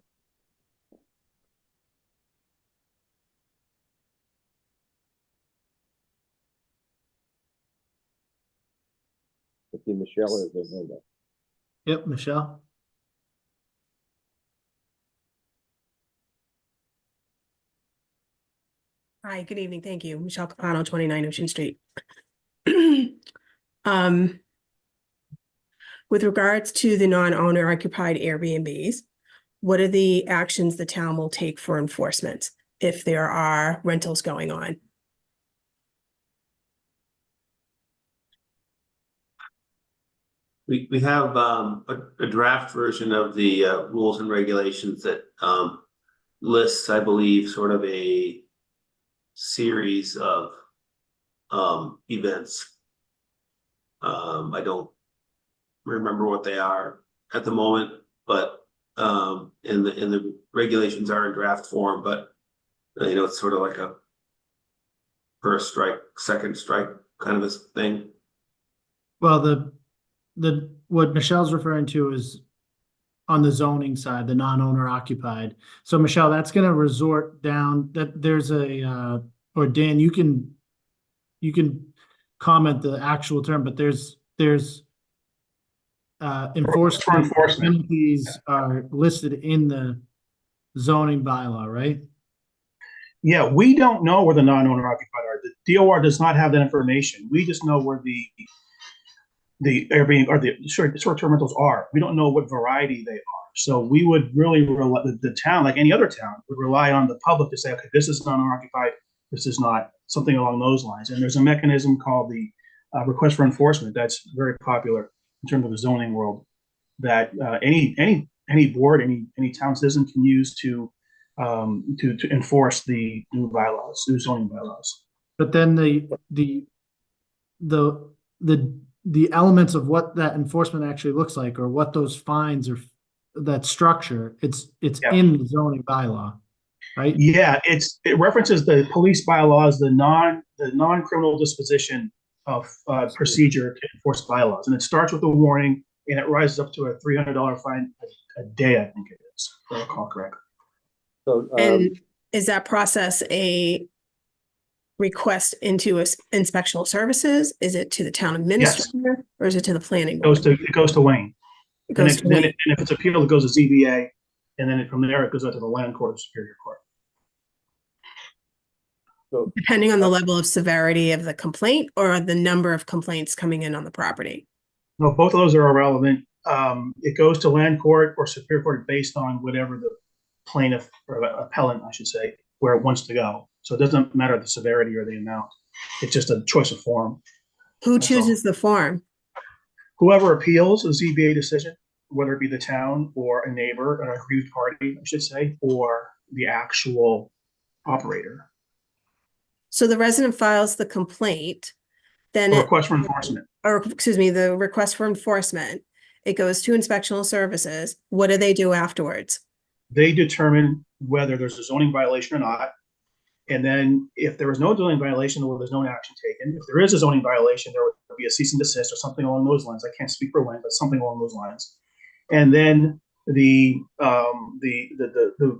I see Michelle has her hand up. Yep, Michelle? Hi, good evening. Thank you. Michelle Capano, 29 Ocean Street. With regards to the non-owner occupied Airbnbs, what are the actions the town will take for enforcement if there are rentals going on? We have a draft version of the rules and regulations that lists, I believe, sort of a series of events. I don't remember what they are at the moment, but and the regulations are in draft form, but it's sort of like a first strike, second strike kind of a thing. Well, what Michelle's referring to is on the zoning side, the non-owner occupied. So Michelle, that's gonna resort down, that there's or Dan, you can comment the actual term, but there's enforcement penalties are listed in the zoning bylaw, right? Yeah, we don't know where the non-owner occupied are. The DOR does not have that information. We just know where the Airbnb or the short-term rentals are. We don't know what variety they are. So we would really rely, the town, like any other town, would rely on the public to say, okay, this is non-owner occupied, this is not, something along those lines. And there's a mechanism called the request for enforcement that's very popular in terms of the zoning world, that any board, any town citizen can use to enforce the new bylaws, new zoning bylaws. But then the elements of what that enforcement actually looks like, or what those fines or that structure, it's in the zoning bylaw, right? Yeah, it references the police bylaws, the non-criminal disposition of procedure to enforce bylaws, and it starts with a warning, and it rises up to a $300 fine a day, I think it is, if I recall correctly. So, And is that process a request into inspectional services? Is it to the town administrator, or is it to the planning board? It goes to Wayne. It goes to Wayne. And if it's appealed, it goes to ZBA, and then from there it goes out to the Land Court of Superior Court. so Depending on the level of severity of the complaint or the number of complaints coming in on the property. No, both of those are irrelevant. It goes to Land Court or Superior Court based on whatever the plaintiff or appellant, I should say, where it wants to go. So it doesn't matter the severity or the amount. It's just a choice of form. Who chooses the form? Whoever appeals a ZBA decision, whether it be the town or a neighbor, an aggrieved party, I should say, or the actual operator. So the resident files the complaint, then A request for enforcement. the request for enforcement. It goes to inspectional services. What do they do afterwards? They determine whether there's a zoning violation or not. And then if there is no zoning violation or there's no action taken, if there is a zoning violation, there would be a cease and desist or something along those lines. I can't speak for when, but something along those lines. And then the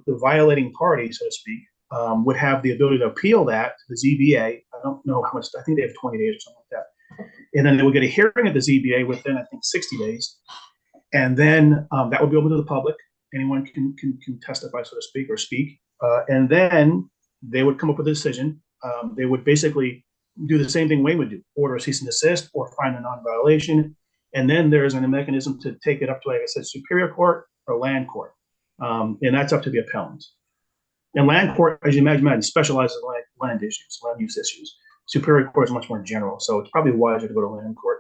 violating party, so to speak, would have the ability to appeal that to the ZBA. I don't know how much, I think they have 20 days or something like that, And then they would get a hearing at the ZBA within, I think, 60 days. And then that would be open to the public. Anyone can testify, so to speak, or speak. And then they would come up with a decision. They would basically do the same thing Wayne would do, order a cease and desist or find a non-violation. And then there's a mechanism to take it up to, like I said, Superior Court or Land Court. And that's up to the appellant. And Land Court, as you imagine, specializes in land issues, land use issues. Superior Court is much more general. So it's probably wiser to go to Land Court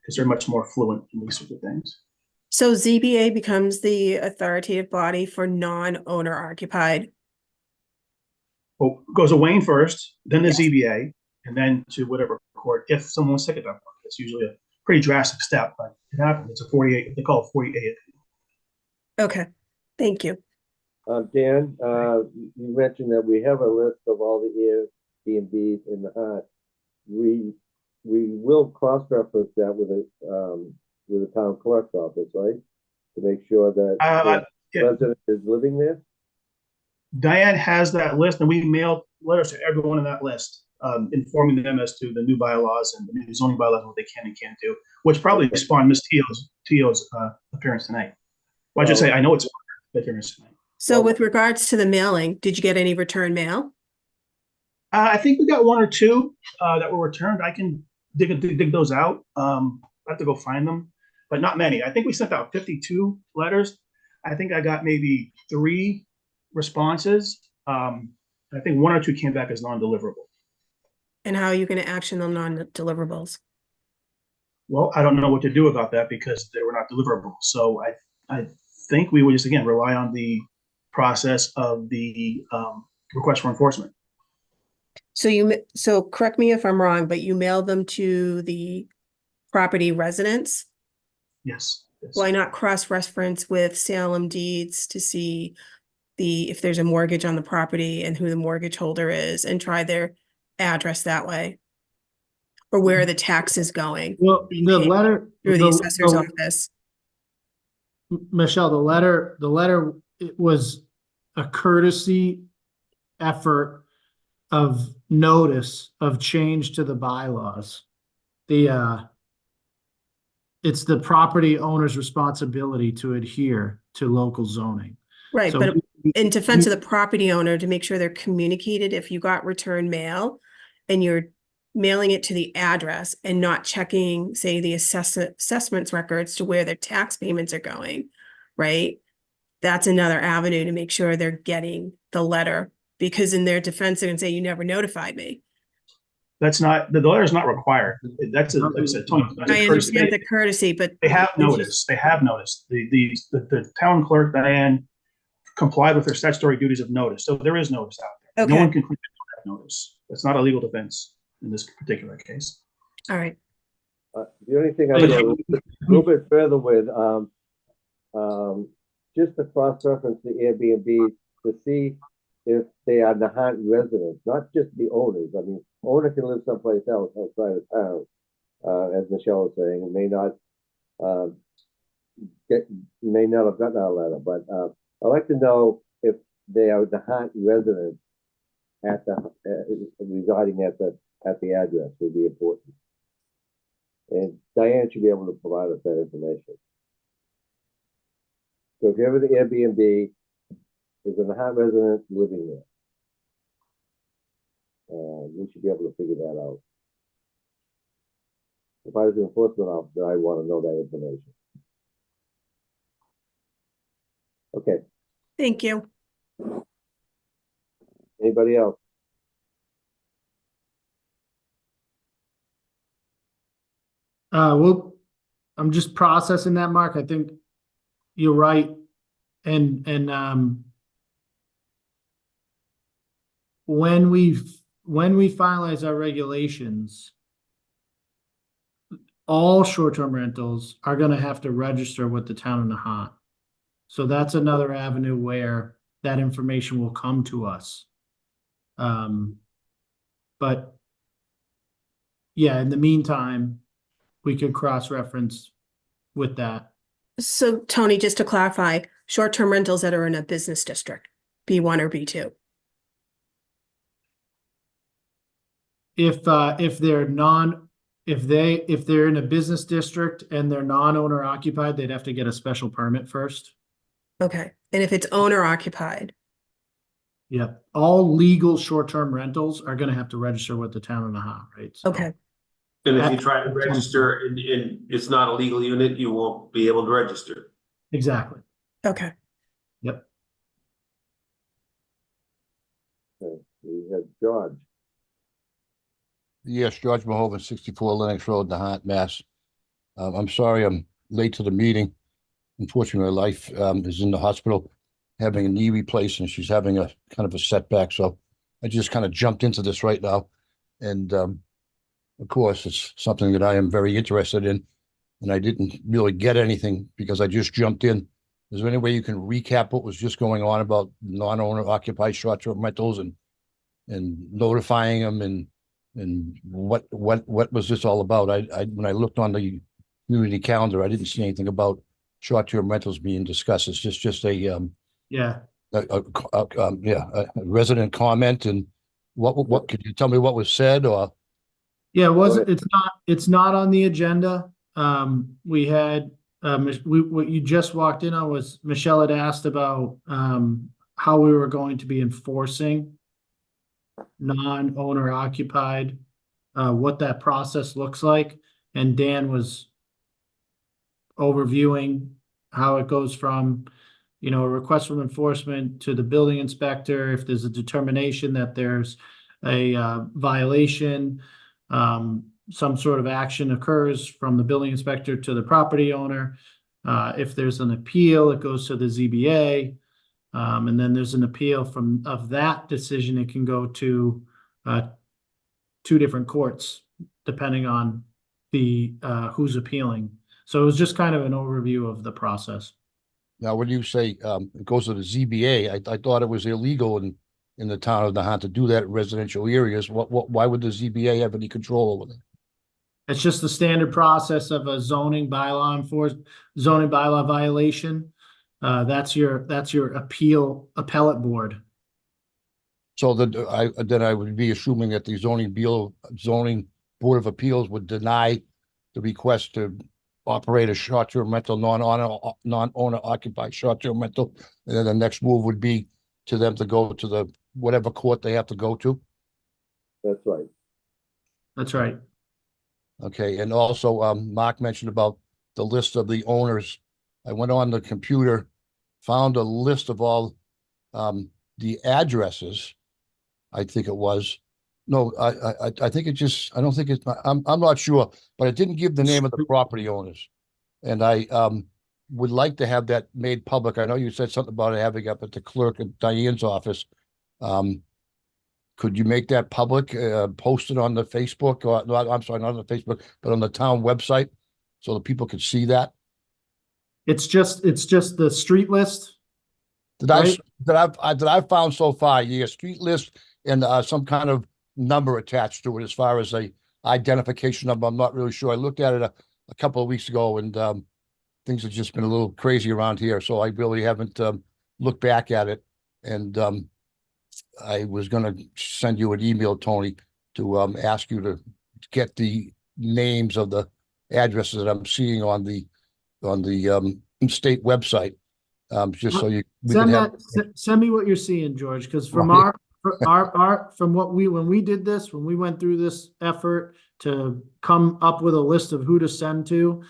because they're much more fluent in these sorts of things. So ZBA becomes the authoritative body for non-owner occupied. Well, it goes to Wayne first, then the Yes. ZBA, and then to whatever court, if someone wants to take it up. It's usually a pretty drastic step, but it happens. It's a 48, they call it 48. Okay, thank you. Dan, you mentioned that we have a list of all the Airbnbs in the Nahant. We will cross-reference that with the town clerk's office, right? To make sure that the resident is living there. Diane has that list, and we mailed letters to everyone in that list, informing them as to the new bylaws and the new zoning bylaws and what they can and can't do, which probably spawned Ms. Teo's appearance tonight. Well, I should say, I know it's appearance tonight. So with regards to the mailing, did you get any return mail? I think we got one or two that were returned. I can dig those out. I have to go find them, but not many. I think we sent out 52 letters. I think I got maybe 3 responses. I think 1 or 2 came back as non-deliverable. And how are you going to action the non-deliverables? Well, I don't know what to do about that because they were not deliverable. So I think we would just, again, rely on the process of the request for enforcement. So correct me if I'm wrong, but you mailed them to the property residents? Yes. Why not cross-reference with Salem deeds to see if there's a mortgage on the property and who the mortgage holder is and try their address that way? Or where are the taxes going? Well, the letter Through the assessor's office. Michelle, the letter, it was a courtesy effort of notice of change to the bylaws. It's the property owner's responsibility to adhere to local zoning. Right, So but in defense of the property owner, to make sure they're communicated, if you got return mail and you're mailing it to the address and not checking, say, the assessments records to where their tax payments are going, right? That's another avenue to make sure they're getting the letter, because in their defense, they're gonna say, you never notified me. That's not, the letter is not required. That's like I said, Tony. That's a I courtesy. understand the courtesy, but They have noticed. They have noticed. The town clerk, Diane, complied with her statutory duties of notice. So there is notice out there. No Okay. one can claim that notice. That's not a legal defense in this particular case. all right. The only thing I go a little bit further with, just to cross-reference the Airbnb to see if they are Nahant residents, not just the owners. I mean, owner can live someplace else outside of town, as Michelle was saying, and may not have gotten our letter. But I'd like to know if they are Nahant residents at the residing at the address would be important. And Diane should be able to provide us that information. So if you have an Airbnb, is a Nahant resident living there? We should be able to figure that out. If I was an enforcement officer, I want to know that information. Okay, Thank you. anybody else? Well, I'm just processing that, Mark. I think you're right. And when we finalize our regulations, all short-term rentals are going to have to register with the town of Nahant. So that's another avenue where that information will come to us. But yeah, in the meantime, we could cross-reference with that. So Tony, just to clarify, short-term rentals that are in a business district, B1 or B2? If they're if they're in a business district and they're non-owner occupied, they'd have to get a special permit first. Okay, and if it's owner occupied, Yep, all legal short-term rentals are gonna have to register with the town of Nahant, right? So- okay, And if you try to register and it's not a legal unit, you won't be able to register. Exactly, okay. yep. Okay, we have George. Yes, George Mahovan, 64 Lennox Road, Nahant, Mass. I'm sorry I'm late to the meeting. Unfortunately, my wife is in the hospital having a knee replaced, and she's having a kind of a setback. So I just kind of jumped into this right now. And of course, it's something that I am very interested in. And I didn't really get anything because I just jumped in. Is there any way you can recap what was just going on about non-owner occupied short-term rentals and notifying them and what was this all about? I when I looked on the community calendar, I didn't see anything about short-term rentals being discussed. It's just a Yeah, a resident comment. And what could you tell me what was said? Or yeah, it wasn't, ahead. it's not on the agenda. We had, what you just walked in on was Michelle had asked about, how we were going to be enforcing non-owner occupied, what that process looks like. And Dan was overviewing how it goes from, a request from enforcement to the building inspector. If there's a determination that there's a violation, some sort of action occurs from the building inspector to the property owner. If there's an appeal, it goes to the ZBA. And then there's an appeal of that decision. It can go to two different courts, depending on the who's appealing. So it was just kind of an overview of the process. now, when you say it goes to the ZBA, I thought it was illegal in the town of Nahant to do that in residential areas. Why would the ZBA have any control over that? It's just the standard process of a zoning bylaw violation. That's your appellate board. So that I would be assuming that the zoning board of appeals would deny the request to operate a short-term rental, non-owner occupied short-term rental, and then the next move would be to them to go to the whatever court they have to go to. That's right. That's right. Okay, and also Mark mentioned about the list of the owners. I went on the computer, found a list of all the addresses. I think it was. No, I think it just, I don't think it's, I'm not sure, but it didn't give the name of the property owners. And I would like to have that made public. I know you said something about having it up at the clerk at Diane's office. Could you make that public, post it on the Facebook, or no, I'm sorry, not on the Facebook, but on the town website so that people could see that? It's just the street list. That Right. I've found so far, yeah, street list and some kind of number attached to it as far as a identification number. I'm not really sure. I looked at it a couple of weeks ago, and things have just been a little crazy around here, so I really haven't looked back at it. And I was going to send you an email, Tony, to ask you to get the names of the addresses that I'm seeing on the state website, just so we can have. Send me what you're seeing, George, because from when we did this, when we went through this effort to come up with a list of who to send to,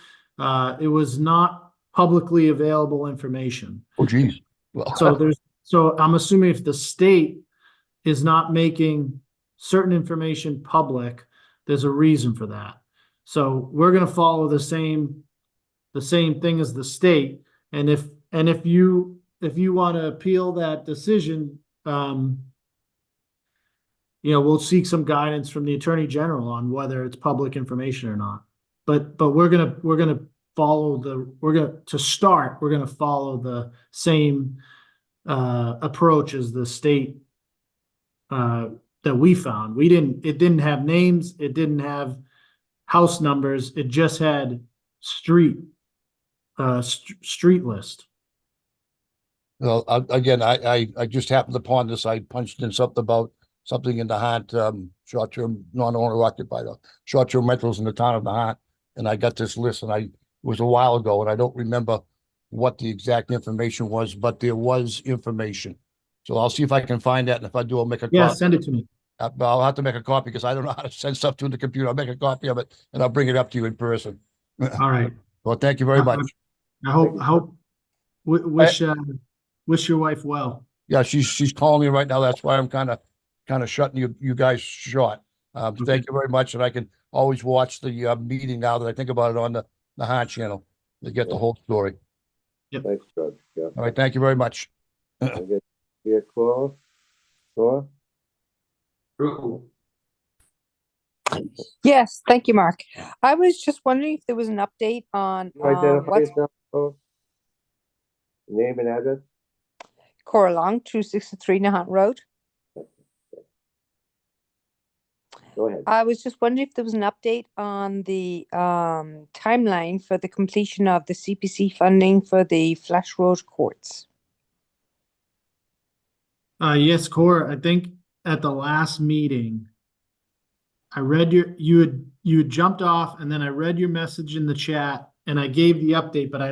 it was not publicly available information. Oh, geez. Well, So I'm assuming if the state is not making certain information public, there's a reason for that. So we're going to follow the same thing as the state. And if you want to appeal that decision, we'll seek some guidance from the Attorney General on whether it's public information or not. But we're gonna follow the same approach as the state that we found. It didn't have names, it didn't have house numbers, it just had street list. well, again, I just happened upon this. I punched in something about something in Nahant, short-term, non-owner occupied, short-term rentals in the town of Nahant. And I got this list, and it was a while ago, and I don't remember what the exact information was, but there was information. So I'll see if I can find that, and if I do, I'll make a Yeah, copy. send it to me. I'll have to make a copy because I don't know how to send stuff to the computer. I'll make a copy of it, and I'll bring it up to you in person. All right. Well, thank you very much. I hope, wish your wife well. Yeah, she's calling me right now. That's why I'm kind of shutting you guys short. Thank you very much, and I can always watch the meeting now that I think about it on the Nahant channel to get the whole story. Thanks, Doug. Yeah. All right, thank you very much. I get here, Cora. Cora? Yes, thank you, Mark. I was just wondering if there was an update on Can you identify what's yourself, Cora? Name and address? Cora Long, 263 Nahant Road. Go ahead. I was just wondering if there was an update on the timeline for the completion of the CPC funding for the Flash Road courts. Yes, Cora, I think at the last meeting, I read you had jumped off, and then I read your message in the chat, and I gave the update, but I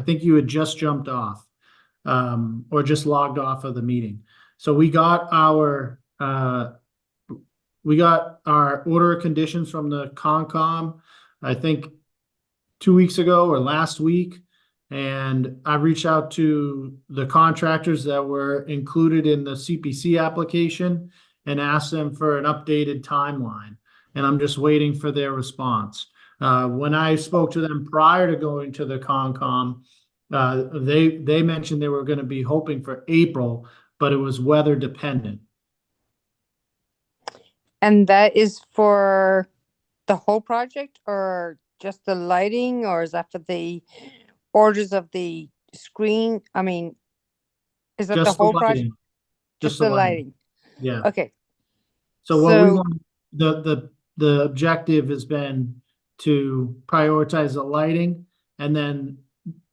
think you had just jumped off, or just logged off of the meeting. So we got our order of conditions from the Concom, I think 2 weeks ago or last week. And I reached out to the contractors that were included in the CPC application and asked them for an updated timeline. And I'm just waiting for their response. When I spoke to them prior to going to the Concom, they mentioned they were going to be hoping for April, but it was weather dependent. And that is for the whole project or just the lighting, or is that for the orders of the screen? I mean, is that Just the whole project? lighting. Just the lighting. Yeah. Okay. So what we want, the objective has been to prioritize the lighting, and then,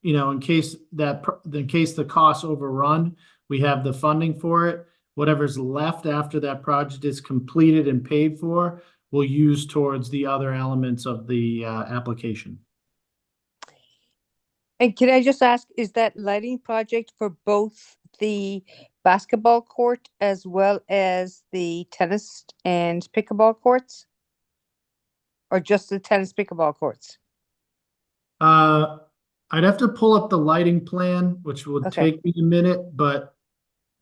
in case the costs overrun, we have the funding for it. Whatever's left after that project is completed and paid for, we'll use towards the other elements of the application. And can I just ask, is that lighting project for both the basketball court as well as the tennis and pickleball courts? Or just the tennis pickleball courts? I'd have to pull up the lighting plan, which would take me a minute, but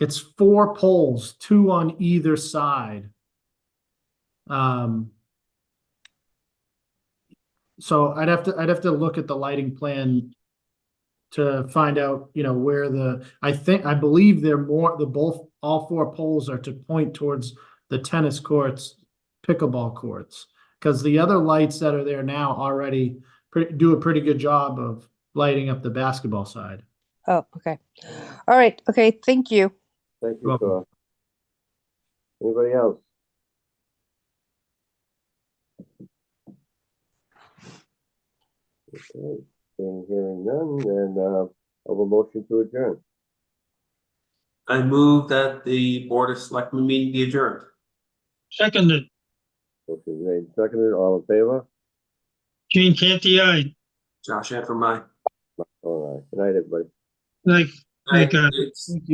it's 4 poles, 2 on either side. So I'd have to look at the lighting plan to find out, where I believe they're all 4 poles are to point towards the tennis courts, pickleball courts, because the other lights that are there now already do a pretty good job of lighting up the basketball side. Oh, okay. All right. Okay. Thank you. Thank you, Cora. Anybody else? Okay, hearing none, then have a motion to adjourn. I move that the Board of Selectmen meeting be adjourned. Seconded. Motion made, seconded, all in favor? Gene Canty, aye. Josh Antrim, aye. All right, good night, everybody. Like, Aye. uh, It's- Thank you.